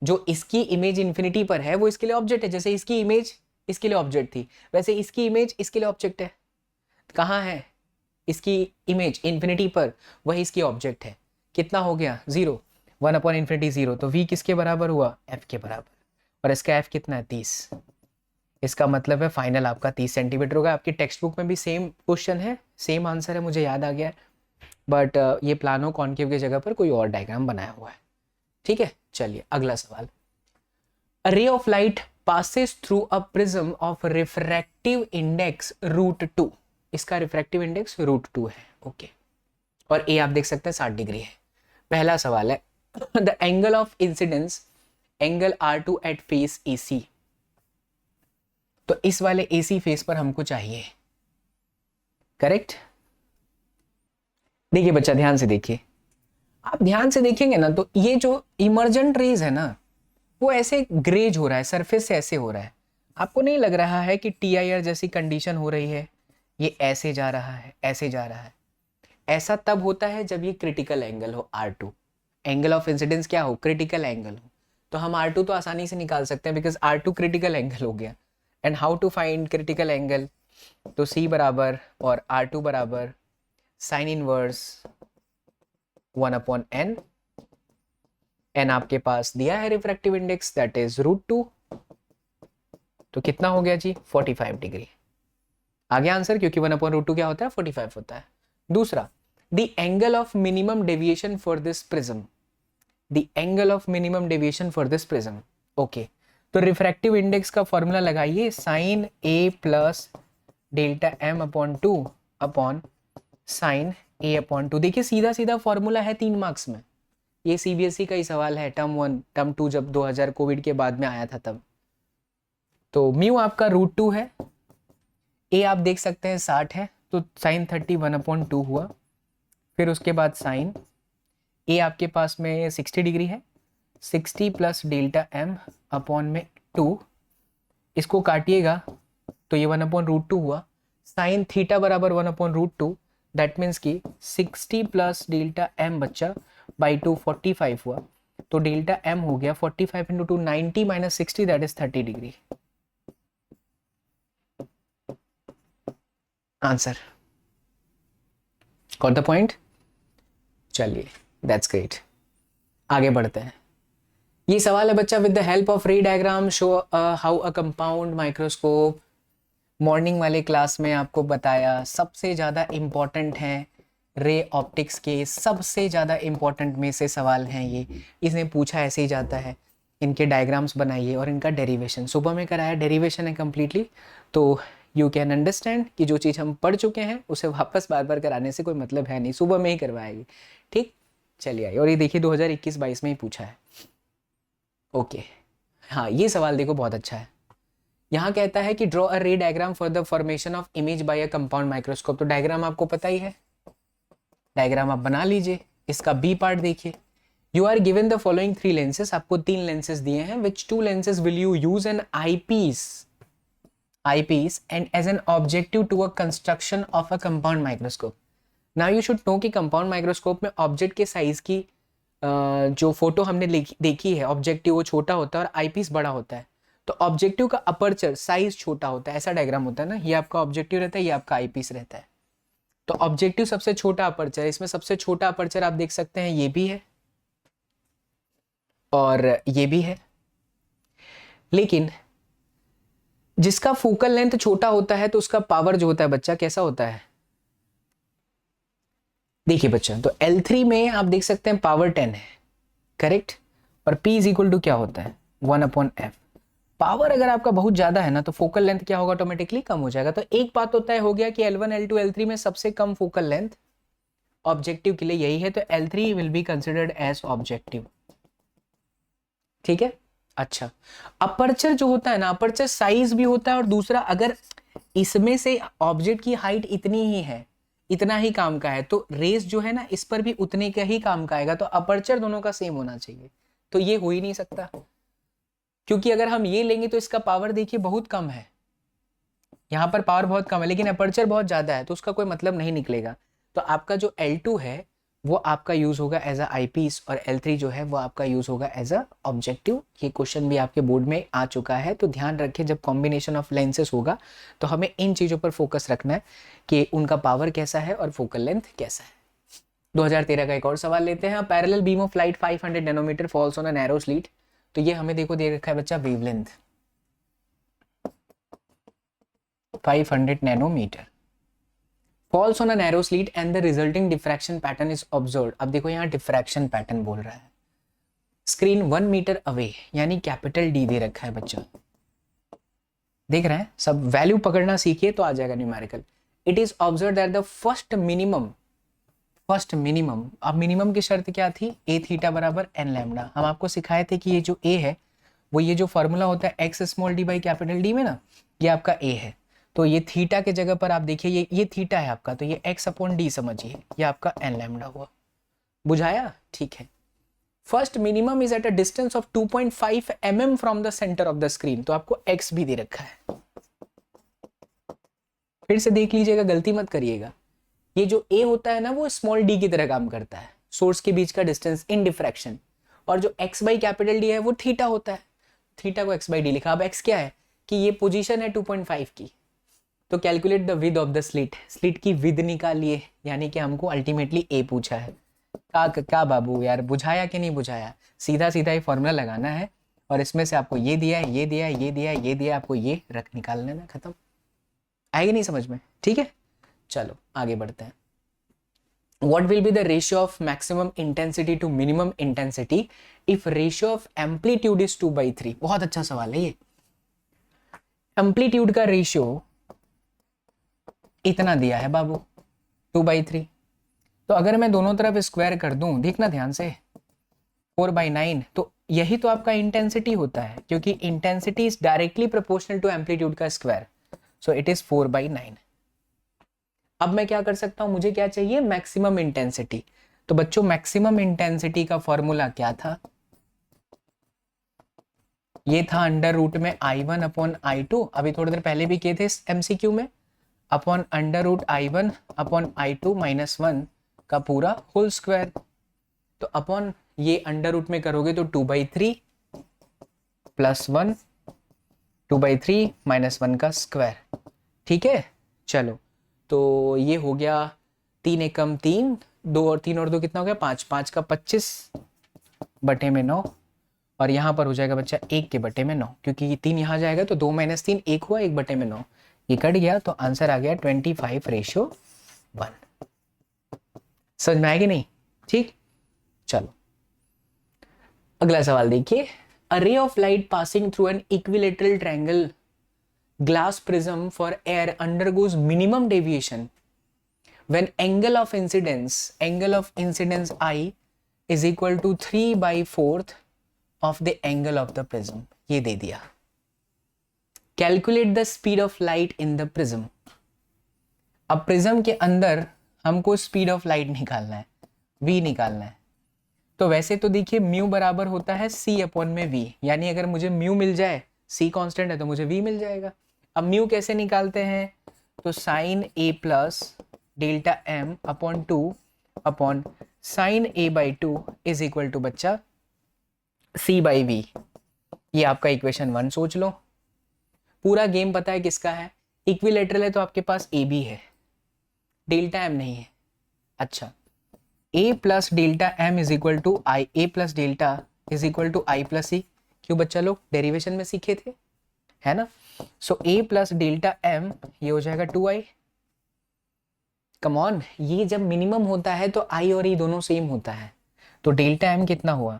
Speaker 1: जो इसकी इमेज इंफिनिटी पर है वो इसके लिए ऑब्जेक्ट है। जैसे इसकी इमेज इसके लिए ऑब्जेक्ट थी, वैसे इसकी इमेज इसके लिए ऑब्जेक्ट है। कहाँ है इसकी इमेज, इंफिनिटी पर, वही इसकी ऑब्जेक्ट है। कितना हो गया 0, 1/∞ 0, तो v किसके बराबर हुआ, f के बराबर, और इसका f कितना है 30। इसका मतलब है फाइनल आपका 30 सेंटीमीटर होगा। आपकी टेक्स्ट बुक में भी सेम क्वेश्चन है, सेम आंसर है, मुझे याद आ गया है, बट ये प्लानो कॉन्केव की जगह पर कोई और डायग्राम बनाया हुआ है। ठीक है, चलिए अगला सवाल। A ray of light passes through a prism of refractive index √2। इसका रिफ्रैक्टिव इंडेक्स √2 है, ओके। और ए आप देख सकते हैं 60 डिग्री है। पहला सवाल है the angle of incidence angle R2 at face AC। तो इस वाले AC फेस पर हमको चाहिए, करेक्ट। देखिए बच्चा ध्यान से देखिए, आप ध्यान से देखेंगे ना, तो ये जो इमर्जेंट रेज है ना, वो ऐसे ग्रेज हो रहा है, सरफेस से ऐसे हो रहा है। आपको नहीं लग रहा है कि TIR जैसी कंडीशन हो रही है, ये ऐसे जा रहा है, ऐसे जा रहा है। ऐसा तब होता है जब ये क्रिटिकल एंगल हो, R2, एंगल ऑफ इंसिडेंस क्या हो, क्रिटिकल एंगल हो। तो हम R2 तो आसानी से निकाल सकते हैं, बिकॉज R2 क्रिटिकल एंगल हो गया। And how to find critical angle, तो C बराबर और R2 बराबर साइन इनवर्स 1/n। एन आपके पास दिया है रिफ्रैक्टिव इंडेक्स, दैट इज √2, तो कितना हो गया जी 45 डिग्री। आ गया आंसर, क्योंकि 1/√2 क्या होता है 45 होता है। दूसरा, the angle of minimum deviation for this prism, the angle of minimum deviation for this prism, okay. तो रिफ्रैक्टिव इंडेक्स का फॉर्मूला लगाइए, sine A plus Δm/2 upon sine A/2। देखिए सीधा सीधा फॉर्मूला है 3 मार्क्स में, ये CBSE का ही सवाल है, टर्म 1 टर्म 2 जब 2000 कोविड के बाद में आया था तब। तो म्यू आपका √2 है, ए आप देख सकते हैं 60 है, तो साइन 30 1/2 हुआ। फिर उसके बाद साइन ए आपके पास में 60 डिग्री है, 60 प्लस Δm/2, इसको काटिएगा तो ये 1/√2 हुआ। साइन थीटा बराबर 1/√2, दैट मीन्स कि 60 प्लस डेल्टा एम बच्चा बाई 2 45 हुआ, तो डेल्टा एम हो गया 45 into 2 90 minus 60 that is 30 degree. Answer got the point. चलिए दैट्स ग्रेट, आगे बढ़ते हैं। ये सवाल है बच्चा, विद द हेल्प ऑफ रे diagram show how a compound microscope. Morning वाले क्लास में आपको बताया सबसे ज़्यादा इम्पॉर्टेंट हैं रे ऑप्टिक्स के, सबसे ज़्यादा इम्पॉर्टेंट में से सवाल हैं ये। इसने पूछा ऐसे ही जाता है, इनके डायग्राम्स बनाइए और इनका डेरिवेशन सुबह में कराया, डेरिवेशन है कम्प्लीटली। तो यू कैन अंडरस्टैंड कि जो चीज़ हम पढ़ चुके हैं उसे वापस बार बार कराने से कोई मतलब है नहीं, सुबह में ही करवाएगी। ठीक, चलिए आइए। और ये देखिए 2021-22 में ही पूछा है। ओके हाँ, ये सवाल देखो बहुत अच्छा है। यहाँ कहता है कि draw a ray diagram for the formation of image by a compound microscope. तो डायग्राम आपको पता ही है, डायग्राम आप बना लीजिए। इसका बी पार्ट देखिए, you are given the following 3 lenses, आपको 3 लेंसेज दिए हैं, which 2 lenses will you use an eyepiece and as an objective to a construction of a compound microscope. Now you should know कि compound microscope में object के size की जो photo हमने देखी है, ऑब्जेक्टिव वो छोटा होता है और आईपीस बड़ा होता है। तो ऑब्जेक्टिव का अपर्चर साइज छोटा होता है, ऐसा डायग्राम होता है ना, ये आपका ऑब्जेक्टिव रहता है, ये आपका आईपीस रहता है। तो ऑब्जेक्टिव सबसे छोटा अपर्चर, इसमें सबसे छोटा अपर्चर आप देख सकते हैं ये भी है और ये भी है। लेकिन जिसका फोकल लेंथ छोटा होता है तो उसका पावर जो होता है बच्चा कैसा होता है, देखिए बच्चा, तो L3 में आप देख सकते हैं पावर 10 है, करेक्ट। और P इज इक्वल टू क्या होता है 1/f। पावर अगर आपका बहुत ज्यादा है ना तो फोकल लेंथ क्या होगा, ऑटोमेटिकली कम हो जाएगा। तो एक बात होता है हो गया कि L1 L2 L3 में सबसे कम फोकल लेंथ ऑब्जेक्टिव के लिए यही है, तो L3 will be considered as objective. ठीक है, अच्छा। अपर्चर जो होता है ना, अपर्चर साइज भी होता है, और दूसरा अगर इसमें से ऑब्जेक्ट की हाइट इतनी ही है, इतना ही काम का है, तो रेस जो है ना इस पर भी उतने का ही काम का आएगा। तो अपर्चर दोनों का सेम होना चाहिए, तो ये हो ही नहीं सकता, क्योंकि अगर हम ये लेंगे तो इसका पावर देखिए बहुत कम है, यहाँ पर पावर बहुत कम है लेकिन अपर्चर बहुत ज्यादा है, तो उसका कोई मतलब नहीं निकलेगा। तो आपका जो L2 है वो आपका यूज होगा एज अ आईपीस, और L3 जो है वो आपका यूज होगा एज अ ऑब्जेक्टिव। ये क्वेश्चन भी आपके बोर्ड में आ चुका है, तो ध्यान रखें जब कॉम्बिनेशन ऑफ लेंसेज होगा तो हमें इन चीजों पर फोकस रखना है कि उनका पावर कैसा है और फोकल लेंथ कैसा है। 2013 का एक और सवाल लेते हैं। Parallel beam of light 500 nanometer falls on a narrow slit. तो ये हमें देखो दे रखा है बच्चा wavelength 500 nanometer falls on a narrow slit and the resulting diffraction pattern is observed। अब देखो यहाँ diffraction pattern बोल रहा है, स्क्रीन 1 मीटर अवे, यानी कैपिटल डी दे रखा है बच्चा, देख रहे हैं सब, वैल्यू पकड़ना सीखिए तो आ जाएगा numerical. It is observe that the first minimum, अब मिनिमम की शर्त क्या थी, ए थीटा बराबर एन लैम्डा। हम आपको सिखाए थे कि ये जो ए है वो ये जो फॉर्मूला होता है x small D by capital D में ना, ये आपका ए है। तो ये थीटा के जगह पर आप देखिए ये थीटा है आपका, तो ये एक्स अपॉन डी समझिए, ये आपका एन लैम्डा हुआ। बुझाया, ठीक है। First minimum is at a distance of 2.5 mm from the centre of the screen, तो आपको एक्स भी दे रखा है, फिर से देख लीजिएगा, गलती मत करिएगा। ये जो ए होता है ना वो स्मॉल डी की तरह काम करता है, सोर्स के बीच का डिस्टेंस इन डिफ्रैक्शन, और जो एक्स बाई कैपिटल डी है वो थीटा होता है, थीटा को एक्स बाई डी लिखा। अब एक्स क्या है कि ये पोजीशन है 2.5 की, तो calculate the with of the slit, slit की विद निकालिए, यानी कि हमको अल्टीमेटली ए पूछा है। का बाबू यार, बुझाया कि नहीं बुझाया, सीधा सीधा ही फॉर्मूला लगाना है, और इसमें से आपको ये दिया है, ये दिया है, ये दिया है, ये दिया है, आपको ये रख निकालना है, खत्म। आएगी नहीं समझ में, ठीक है। चलो आगे बढ़ते हैं। What will be the ratio of maximum intensity to minimum intensity if ratio of amplitude is 2/3? बहुत अच्छा सवाल है ये। एम्पलीट्यूड का रेशियो इतना दिया है बाबू 2/3, तो अगर मैं दोनों तरफ स्क्वायर कर दूं, देखना ध्यान से, 4/9, तो यही तो आपका इंटेंसिटी होता है, क्योंकि intensity is directly proportional to amplitude का स्क्वायर, सो इट इज 4/9। अब मैं क्या कर सकता हूं, मुझे क्या चाहिए, मैक्सिमम इंटेंसिटी। तो बच्चों मैक्सिमम इंटेंसिटी का फॉर्मूला क्या था, ये था अंडर रूट में I1/I2, अभी थोड़ी देर पहले भी किए थे एमसीक्यू में। Upon under root I1 upon I2 minus 1 का पूरा होल स्क्वायर। तो अपॉन ये अंडर रूट में करोगे तो 2/3 प्लस 1, 2/3 माइनस 1 का स्क्वायर। ठीक है, चलो तो ये हो गया 3 एकम 3, 2 और 3 और 2 कितना हो गया 5, 5 का 25/9 और यहाँ पर हो जाएगा बच्चा 1 के बटे में 9, क्योंकि ये 3 यहाँ जाएगा तो 2 माइनस 3 1 हुआ, 1/9 ये कट गया, तो आंसर आ गया 25:1। समझ में आएगी नहीं? ठीक, चलो अगला सवाल देखिए। A ray of light passing through an equilateral triangle glass prism for air undergoes minimum deviation when angle of incidence I is equal to 3/4 of the angle of the prism। ये दे दिया। Calculate the speed of light in the prism। अब prism के अंदर हमको speed of light निकालना है, v निकालना है। तो वैसे तो देखिए म्यू बराबर होता है c अपॉन में v, यानी अगर मुझे म्यू मिल जाए, c कांस्टेंट है तो मुझे v मिल जाएगा। अब म्यू कैसे निकालते हैं, तो sine a plus delta m upon 2 upon sine a/2 is equal to बच्चा c/v। ये आपका इक्वेशन 1 सोच लो। पूरा गेम पता है किसका है, इक्विलेटरल है तो आपके पास a भी है, डेल्टा m नहीं है। अच्छा, a plus delta m is equal to I, a plus delta is equal to I plus C. क्यों बच्चा लोग डेरिवेशन में सीखे थे, है ना? So a plus delta m ये हो जाएगा 2i। कम ऑन, ये जब मिनिमम होता है तो i और e दोनों सेम होता है, तो डेल्टा m कितना हुआ,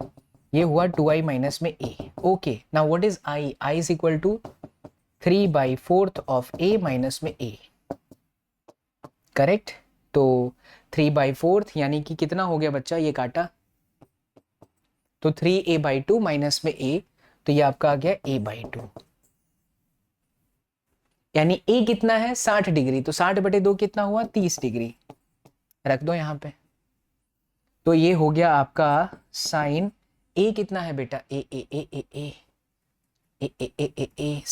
Speaker 1: ये हुआ 2i माइनस में a। Okay, now what is i is equal to 3/4 of a minus में a। करेक्ट, तो 3/4 यानी कि कितना हो गया बच्चा, ये काटा तो 3a/2 माइनस में a, तो ये आपका आ गया a/2। यानी a कितना है 60 डिग्री, तो 60/2 कितना हुआ 30 डिग्री, रख दो यहाँ पे। तो ये हो गया आपका साइन a कितना है बेटा, a a a a a a a a a a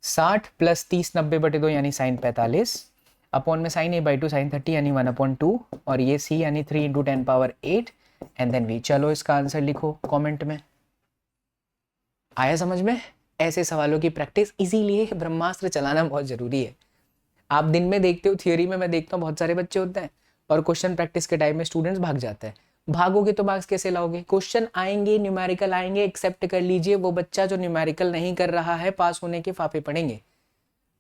Speaker 1: 60 plus 30 90/2 यानी साइन 45 अपॉन में साइन a/2 साइन 30 यानी 1/2 और ये c यानी 3 × 10⁸ एंड देन v। चलो इसका आंसर लिखो कमेंट में। आया समझ में? ऐसे सवालों की प्रैक्टिस, इसीलिए ब्रह्मास्त्र चलाना बहुत जरूरी है। आप दिन में देखते हो, थियोरी में मैं देखता हूँ बहुत सारे बच्चे होते हैं और क्वेश्चन प्रैक्टिस के टाइम में स्टूडेंट्स भाग जाते हैं। भागोगे तो मार्क्स कैसे लाओगे? क्वेश्चन आएंगे, न्यूमेरिकल आएंगे, एक्सेप्ट कर लीजिए, वो बच्चा जो न्यूमेरिकल नहीं कर रहा है पास होने के फाफे पड़ेंगे।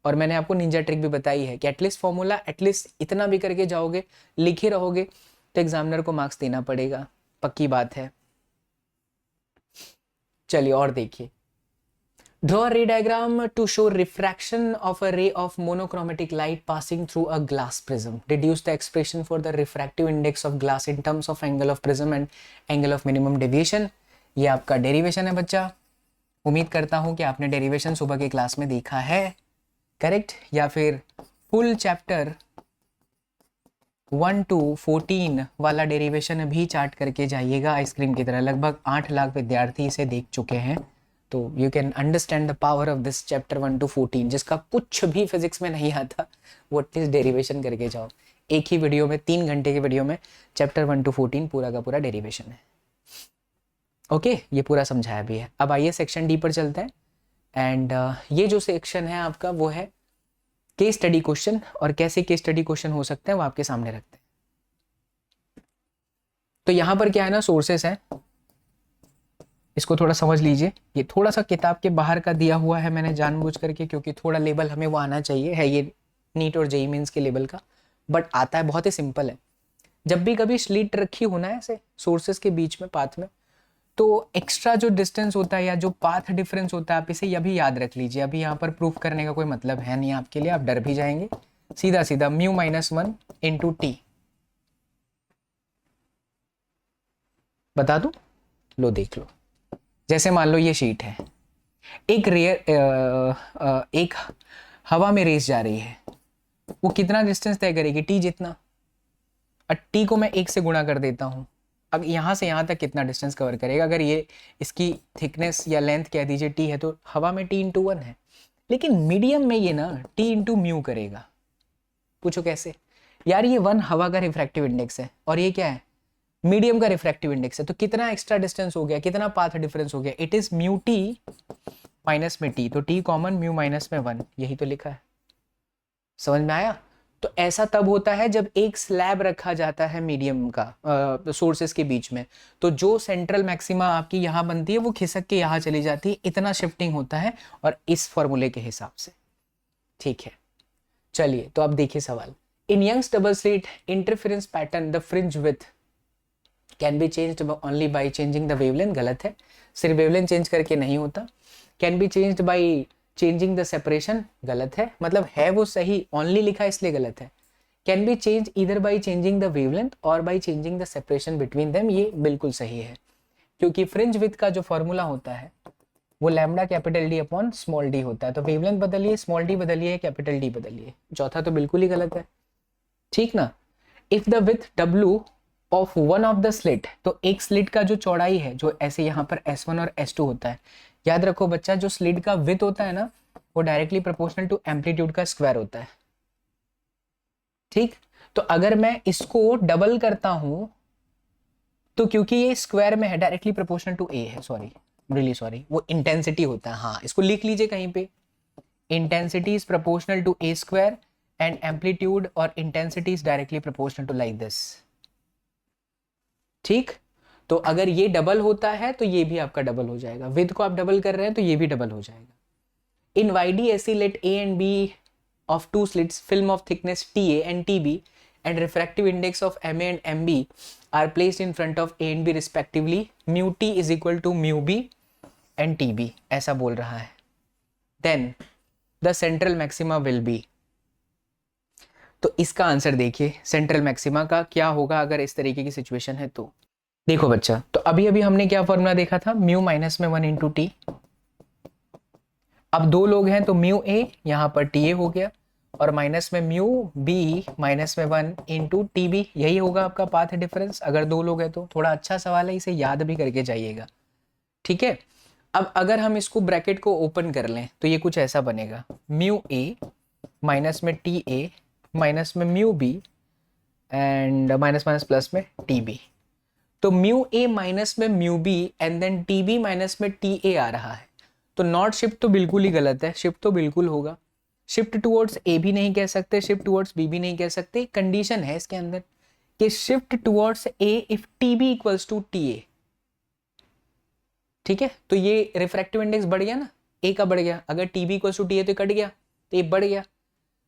Speaker 1: और मैंने आपको निंजा ट्रिक भी बताई है कि एटलीस्ट फॉर्मूला एटलीस्ट इतना भी करके जाओगे, लिखे रहोगे तो एग्जामिनर को मार्क्स देना पड़ेगा, पक्की बात है। चलिए और देखिए। Draw a ray diagram to show refraction of a ray of monochromatic light passing through a glass prism. Deduce the expression for the refractive index of glass in terms of angle of prism and angle of minimum deviation. ये आपका derivation है बच्चा। उम्मीद करता हूँ कि आपने derivation सुबह के क्लास में देखा है, करेक्ट? या फिर फुल चैप्टर 1 to 14 वाला डेरिवेशन भी चार्ट करके जाइएगा आइसक्रीम की तरह। लगभग 8 लाख विद्यार्थी इसे देख चुके हैं, तो you can understand the power of this chapter 1 to 14। जिसका कुछ भी फिजिक्स में नहीं आता वो एटलीस्ट डेरिवेशन करके जाओ। एक ही वीडियो में 3 घंटे के वीडियो में चैप्टर 1 to 14 पूरा का पूरा डेरिवेशन है। ओके, ये पूरा समझाया भी है। अब आइए सेक्शन डी पर चलते हैं। एंड ये जो सेक्शन है आपका वो है केस स्टडी क्वेश्चन, और कैसे केस स्टडी क्वेश्चन हो सकते हैं वो आपके सामने रखते हैं। तो यहाँ पर क्या है ना, सोर्सेस हैं, इसको थोड़ा समझ लीजिए। ये थोड़ा सा किताब के बाहर का दिया हुआ है मैंने जानबूझ करके, क्योंकि थोड़ा लेवल हमें वो आना चाहिए, है ये नीट और जेईई मेंस के लेवल का, बट आता है, बहुत ही सिंपल है। जब भी कभी स्लिट रखी हो ना ऐसे सोर्सेस के बीच में पाथ में, तो एक्स्ट्रा जो डिस्टेंस होता है या जो पाथ डिफरेंस होता है आप इसे ये भी याद रख लीजिए। अभी यहाँ पर प्रूफ करने का कोई मतलब है नहीं आपके लिए, आप डर भी जाएंगे। सीधा सीधा μ-1 इंटू टी बता दूं, लो देख लो। जैसे मान लो ये शीट है, एक हवा में रेस जा रही है, वो कितना डिस्टेंस तय करेगी, टी जितना। और टी को मैं 1 से गुणा कर देता हूँ, अब यहाँ से यहाँ तक कितना डिस्टेंस कवर करेगा। अगर ये इसकी थिकनेस या लेंथ कह दीजिए टी है, तो हवा में टी इंटू 1 है। लेकिन मीडियम में ये ना टी इंटू म्यू करेगा, पूछो कैसे? यार ये 1 हवा का रिफ्रैक्टिव इंडेक्स है और ये क्या है, मीडियम का रिफ्रैक्टिव इंडेक्स है, तो कितना एक्स्ट्रा डिस्टेंस हो गया, कितना पाथ डिफरेंस हो गया, it is mu T minus में टी, तो टी कॉमन, म्यू माइनस में 1, यही तो लिखा है। समझ में आया? तो ऐसा तब होता है जब एक स्लैब रखा जाता है मीडियम का सोर्सेस के बीच में, तो जो सेंट्रल मैक्सिमा आपकी यहाँ बनती है वो खिसक के यहाँ चली जाती है, इतना शिफ्टिंग होता है, और इस फॉर्मूले के हिसाब से। ठीक है, चलिए तो अब देखिए सवाल। In Young's double slit interference pattern the fringe width can be changed only by changing the wavelength, गलत है, सिर्फ वेवलेंथ चेंज करके नहीं होता। Can be changed by changing the separation, गलत है, मतलब है वो सही, ओनली लिखा है इसलिए गलत है। कैन बी चेंज इधर बाय चेंजिंग द वेवलेंथ और bye changing the separation between them, ये बिल्कुल सही है, क्योंकि फ्रिंज विथ का जो फॉर्मूला होता है वो lambda capital D upon small D होता है, तो वेवलेंथ बदलिए, स्मॉल डी बदलिए, कैपिटल डी बदलिए, चौथा तो बिल्कुल ही गलत है। ठीक ना? If the with W of one of the slit, तो एक स्लिट का जो चौड़ाई है, जो ऐसे यहाँ पर S1 और S2 होता है, याद रखो बच्चा, जो स्लिट का विथ होता है ना वो डायरेक्टली प्रोपोर्शनल टू एम्पलीट्यूड का स्क्वायर होता है। ठीक, तो अगर मैं इसको डबल करता हूं तो क्योंकि ये स्क्वायर में है, डायरेक्टली प्रोपोर्शनल टू ए है, सॉरी रियली सॉरी, वो इंटेंसिटी होता है, हाँ इसको लिख लीजिए कहीं पे, intensity is proportional to A square and amplitude और intensity is directly proportional to like this. ठीक, तो अगर ये डबल होता है तो ये भी आपका डबल हो जाएगा, विद को आप डबल कर रहे हैं तो ये भी डबल हो जाएगा। इन YDAC let A and B of two slits film of thickness TA and TB and refractive index of MA and MB are placed in front of A and B respectively, mu T is equal to mu B and TB, ऐसा बोल रहा है। Then the central maxima will be, तो इसका answer देखिए, central maxima का क्या होगा अगर इस तरीके की सिचुएशन है तो। देखो बच्चा, तो अभी अभी हमने क्या फॉर्मूला देखा था, म्यू माइनस में 1 इंटू टी, अब दो लोग हैं तो म्यू ए यहाँ पर टी ए हो गया, और माइनस में म्यू बी माइनस में 1 इंटू टी बी, यही होगा आपका पाथ डिफरेंस अगर दो लोग हैं तो। थोड़ा अच्छा सवाल है, इसे याद भी करके जाइएगा। ठीक है, अब अगर हम इसको ब्रैकेट को ओपन कर लें तो ये कुछ ऐसा बनेगा, म्यू ए माइनस में टी ए माइनस में mu B and minus minus plus में टी बी, तो म्यू ए माइनस में mu B and then T B minus में टी ए आ रहा है, तो नॉट शिफ्ट तो बिल्कुल ही गलत है, शिफ्ट तो बिल्कुल होगा, शिफ्ट टुवर्ड्स ए भी नहीं कह सकते, शिफ्ट टुवर्ड्स बी भी नहीं कह सकते, कंडीशन है इसके अंदर कि shift towards A if T B equals to T A. ठीक है, तो ये रिफ्रैक्टिव इंडेक्स बढ़ गया ना, ए का बढ़ गया, अगर T B equals to T A तो कट गया, तो ये बढ़ गया,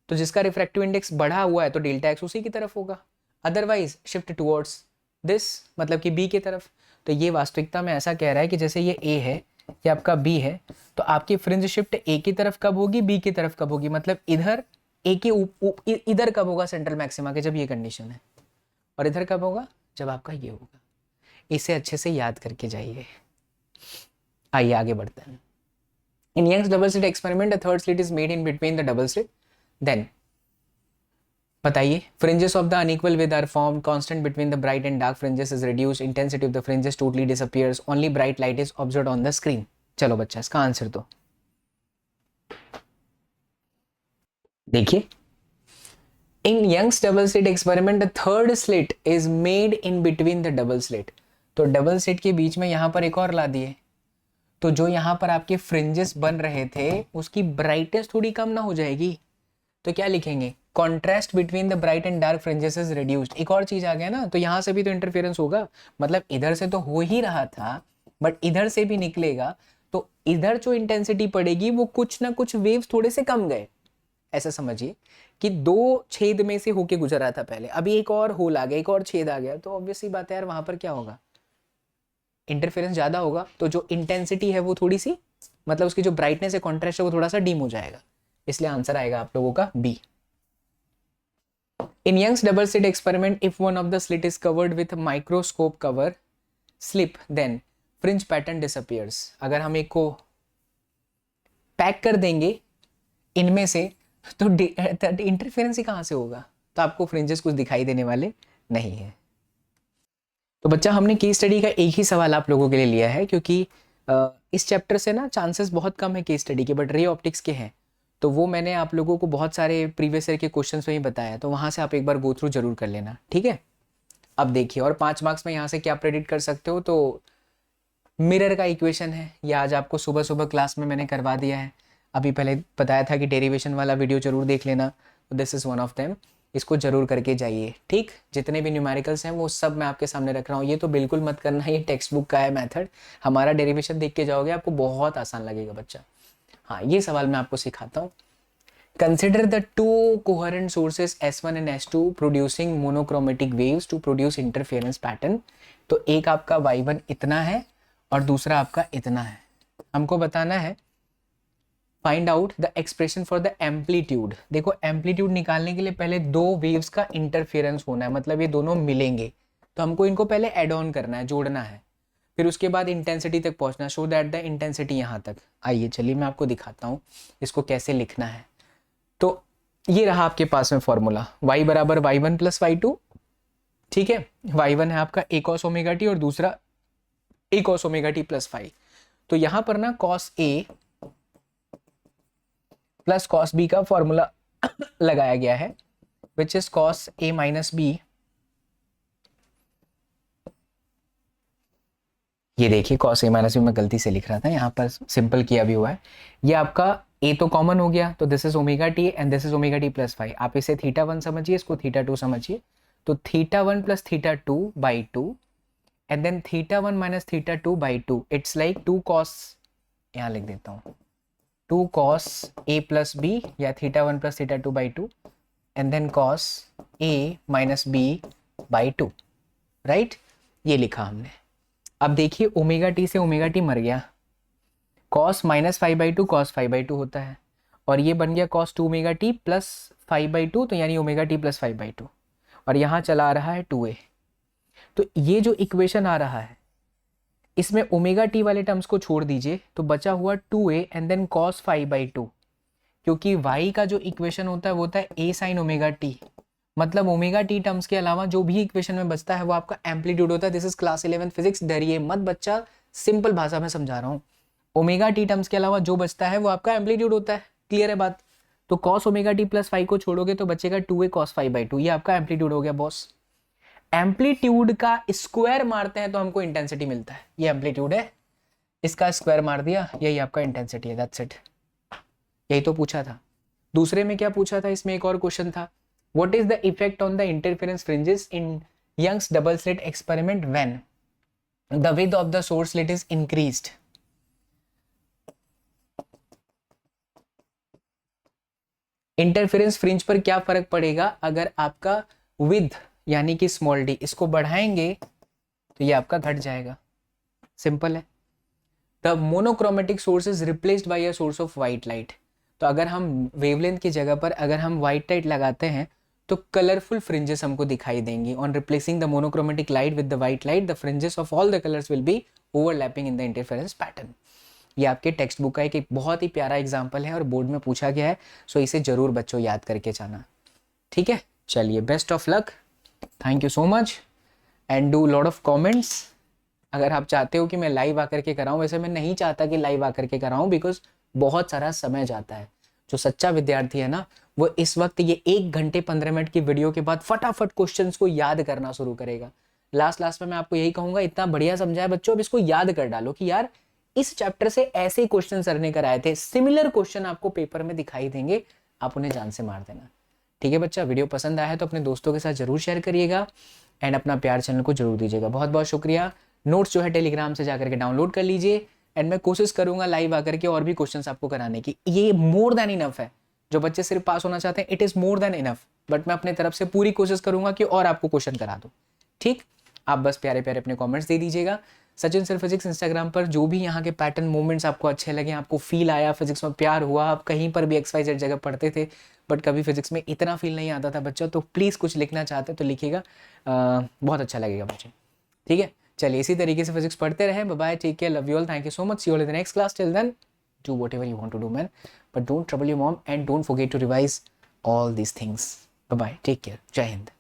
Speaker 1: तो जिसका रिफ्रैक्टिव इंडेक्स बढ़ा हुआ है तो डेल्टा एक्स उसी की तरफ होगा, अदरवाइज शिफ्ट टुवर्ड्स दिस मतलब कि बी की तरफ। तो ये वास्तविकता में ऐसा कह रहा है कि जैसे ये ए है, ये आपका बी है, तो आपकी फ्रिंज शिफ्ट ए की तरफ कब होगी, बी की तरफ कब होगी, मतलब इधर ए के इधर कब होगा सेंट्रल मैक्सिमा के, जब ये कंडीशन है, और इधर कब होगा, जब आपका ये होगा। इसे अच्छे से याद करके जाइए। आइए आगे बढ़ते हैं। In Young's double slit experiment, a third slit is made in between the double slit, then बताइए, fringes of the unequal width are formed, constant between the bright and dark fringes is reduced, intensity of the fringes totally disappears, only bright light is observed on the screen. चलो बच्चा इसका answer दो। देखिए, in Young's double slit experiment, the third slit is made in between the double slit, तो double slit के बीच में यहां पर एक और ला दिए, तो जो यहां पर आपके फ्रिंजेस बन रहे थे उसकी ब्राइटनेस थोड़ी कम ना हो जाएगी, तो क्या लिखेंगे, contrast between the bright and dark fringes is reduced. एक और चीज आ गया ना, तो यहां से भी तो इंटरफेरेंस होगा, मतलब इधर से तो हो ही रहा था बट इधर से भी निकलेगा, तो इधर जो इंटेंसिटी पड़ेगी वो कुछ ना कुछ वेव्स थोड़े से कम गए, ऐसा समझिए कि दो छेद में से होके गुजर रहा था पहले, अभी एक और होल आ गया, एक और छेद आ गया, तो ऑब्वियसली बात है यार, वहां पर क्या होगा, इंटरफेरेंस ज्यादा होगा, तो जो इंटेंसिटी है वो थोड़ी सी, मतलब उसकी जो ब्राइटनेस है, कॉन्ट्रास्ट है, वो थोड़ा सा डीम हो जाएगा, इसलिए आंसर आएगा आप लोगों का B. In Young's double slit experiment, if one of the slit is covered with microscope cover slip, then fringe pattern disappears. अगर हम एक को पैक कर देंगे इनमें से तो इंटरफेरेंस ही कहाँ से होगा, तो आपको फ्रिंजेस कुछ दिखाई देने वाले नहीं है। तो बच्चा हमने केस स्टडी का एक ही सवाल आप लोगों के लिए लिया है, क्योंकि इस चैप्टर से ना चांसेस बहुत कम है केस स्टडी के, बट रे ऑप्टिक्स के हैं, तो वो मैंने आप लोगों को बहुत सारे प्रीवियस ईयर के क्वेश्चंस में ही बताया, तो वहाँ से आप एक बार गो थ्रू जरूर कर लेना, ठीक है। अब देखिए, और 5 मार्क्स में यहाँ से क्या प्रेडिक्ट कर सकते हो, तो मिरर का इक्वेशन है, ये आज आपको सुबह सुबह क्लास में मैंने करवा दिया है। अभी पहले बताया था कि डेरिवेशन वाला वीडियो जरूर देख लेना, this is one of them, इसको जरूर करके जाइए, ठीक। जितने भी न्यूमेरिकल्स हैं वो सब मैं आपके सामने रख रहा हूँ, ये तो बिल्कुल मत करना, ये टेक्स्ट बुक का है मेथड। हमारा डेरिवेशन देख के जाओगे आपको बहुत आसान लगेगा बच्चा। हाँ, ये सवाल मैं आपको सिखाता हूँ। Consider the two coherent sources S1 and S2 producing monochromatic waves to produce interference pattern. तो एक आपका Y1 इतना है और दूसरा आपका इतना है। हमको बताना है find out the expression for the amplitude. देखो, एम्पलीट्यूड निकालने के लिए पहले दो वेव्स का इंटरफेरेंस होना है, मतलब ये दोनों मिलेंगे, तो हमको इनको पहले एड ऑन करना है, जोड़ना है, फिर उसके बाद इंटेंसिटी तक पहुंचना, शो दैट द इंटेंसिटी यहाँ तक। आइए चलिए मैं आपको दिखाता हूँ इसको कैसे लिखना है। तो ये रहा आपके पास में फॉर्मूला, y बराबर y1 प्लस y2, ठीक है। y1 है आपका a cos ओमेगा टी और दूसरा a cos omega T plus 5। तो यहां पर ना cos a plus cos b का फॉर्मूला लगाया गया है, which is cos a minus b। ये देखिए cos a माइनस b मैं गलती से लिख रहा था, यहाँ पर सिंपल किया भी हुआ है। ये आपका a तो कॉमन हो गया, तो this is omega T and this is omega T plus 5। आप इसे θ1 समझिए, इसको θ2 समझिए। तो θ1 plus θ2 by 2 and then θ1 minus θ2 by 2, it's like 2 cos, यहाँ लिख देता हूँ 2 cos a प्लस b या θ1 plus θ2 by 2 and then cos a minus b by 2, right. ये लिखा हमने। अब देखिए ओमेगा टी से ओमेगा टी मर गया, cos माइनस 5/2 cos 5/2 होता है, और ये बन गया cos 2 ओमेगा टी प्लस 5/2, तो यानी ओमेगा टी प्लस 5/2, और यहाँ चला आ रहा है 2a। तो ये जो इक्वेशन आ रहा है इसमें ओमेगा टी वाले टर्म्स को छोड़ दीजिए, तो बचा हुआ 2a एंड देन cos 5/2, क्योंकि y का जो इक्वेशन होता है वो होता है a साइन ओमेगा टी, मतलब ओमेगा टी टर्म्स के अलावा जो भी इक्वेशन में बचता है वो आपका एम्पलीट्यूड होता है। दिस इज क्लास 11 फिजिक्स, डरिए मत बच्चा, सिंपल भाषा में समझा रहा हूँ। ओमेगा टी टर्म्स के अलावा जो बचता है वो आपका एम्पलीट्यूड होता है, क्लियर है बात। तो cos ओमेगा टी प्लस 5 को छोड़ोगे तो बचेगा 2a cos 5/2, ये आपका एम्पलीट्यूड हो गया बॉस। एम्पलीट्यूड का स्क्वायर मारते हैं तो हमको इंटेंसिटी मिलता है, ये एम्पलीट्यूड है, इसका स्क्वायर मार दिया, यही आपका इंटेंसिटी है, दैट्स इट। यही तो पूछा था। दूसरे में क्या पूछा था, इसमें एक और क्वेश्चन था, what is the effect on the interference fringes in Young's double slit experiment when the width of the source slit is increased. Interference fringe पर क्या फर्क पड़ेगा अगर आपका विथ यानी कि स्मॉल डी इसको बढ़ाएंगे तो ये आपका घट जाएगा, सिंपल है। The monochromatic source is replaced by a source of white light. तो अगर हम वेवलेंथ की जगह पर अगर हम व्हाइट लाइट लगाते हैं तो कलरफुल फ्रिंजेस हमको दिखाई देंगी। On replacing the monochromatic light with the white light the fringes of all the colours will be overlapping in the interference pattern. ये आपके टेक्स्ट बुक का एक बहुत ही प्यारा एग्जाम्पल है और बोर्ड में पूछा गया है, सो इसे जरूर बच्चों याद करके जाना, ठीक है। चलिए, best of luck, thank you so much and do lot of comments. अगर आप चाहते हो कि मैं लाइव आकर के कराऊं, वैसे मैं नहीं चाहता कि लाइव आकर के कराऊं बिकॉज बहुत सारा समय जाता है। जो सच्चा विद्यार्थी है ना, वो इस वक्त ये 1 घंटे 15 मिनट की वीडियो के बाद फटाफट क्वेश्चंस को याद करना शुरू करेगा। लास्ट में मैं आपको यही कहूंगा, इतना बढ़िया समझाया बच्चों, अब इसको याद कर डालो कि यार इस चैप्टर से ऐसे क्वेश्चन सर ने कराए थे, सिमिलर क्वेश्चन आपको पेपर में दिखाई देंगे, आप उन्हें जान से मार देना, ठीक है बच्चा। वीडियो पसंद आया है तो अपने दोस्तों के साथ जरूर शेयर करिएगा एंड अपना प्यार चैनल को जरूर दीजिएगा। बहुत बहुत शुक्रिया। नोट्स जो है टेलीग्राम से जाकर के डाउनलोड कर लीजिए एंड मैं कोशिश करूंगा लाइव आकर के और भी क्वेश्चंस आपको कराने की। ये मोर देन इनफ है, जो बच्चे सिर्फ पास होना चाहते हैं, it is more than enough, but मैं अपने तरफ से पूरी कोशिश करूंगा कि और आपको क्वेश्चन करा दूं, ठीक। आप बस प्यारे प्यारे अपने कमेंट्स दे दीजिएगा। सचिन सर फिजिक्स इंस्टाग्राम पर जो भी यहाँ के पैटर्न मूवमेंट्स आपको अच्छे लगे, आपको फील आया, फिजिक्स में प्यार हुआ, आप कहीं पर भी XYZ जगह पढ़ते थे बट कभी फिजिक्स में इतना फील नहीं आता था बच्चों, तो प्लीज़ कुछ लिखना चाहते तो लिखिएगा, बहुत अच्छा लगेगा मुझे, ठीक है। चलिए, इसी तरीके से फिजिक्स पढ़ते रहें। Bye bye, take care, love you all, thank you so much, see you all in the next class, till then do whatever you want to do man, but don't trouble your mom and don't forget to revise all these things. Bye bye, take care, जय हिंद।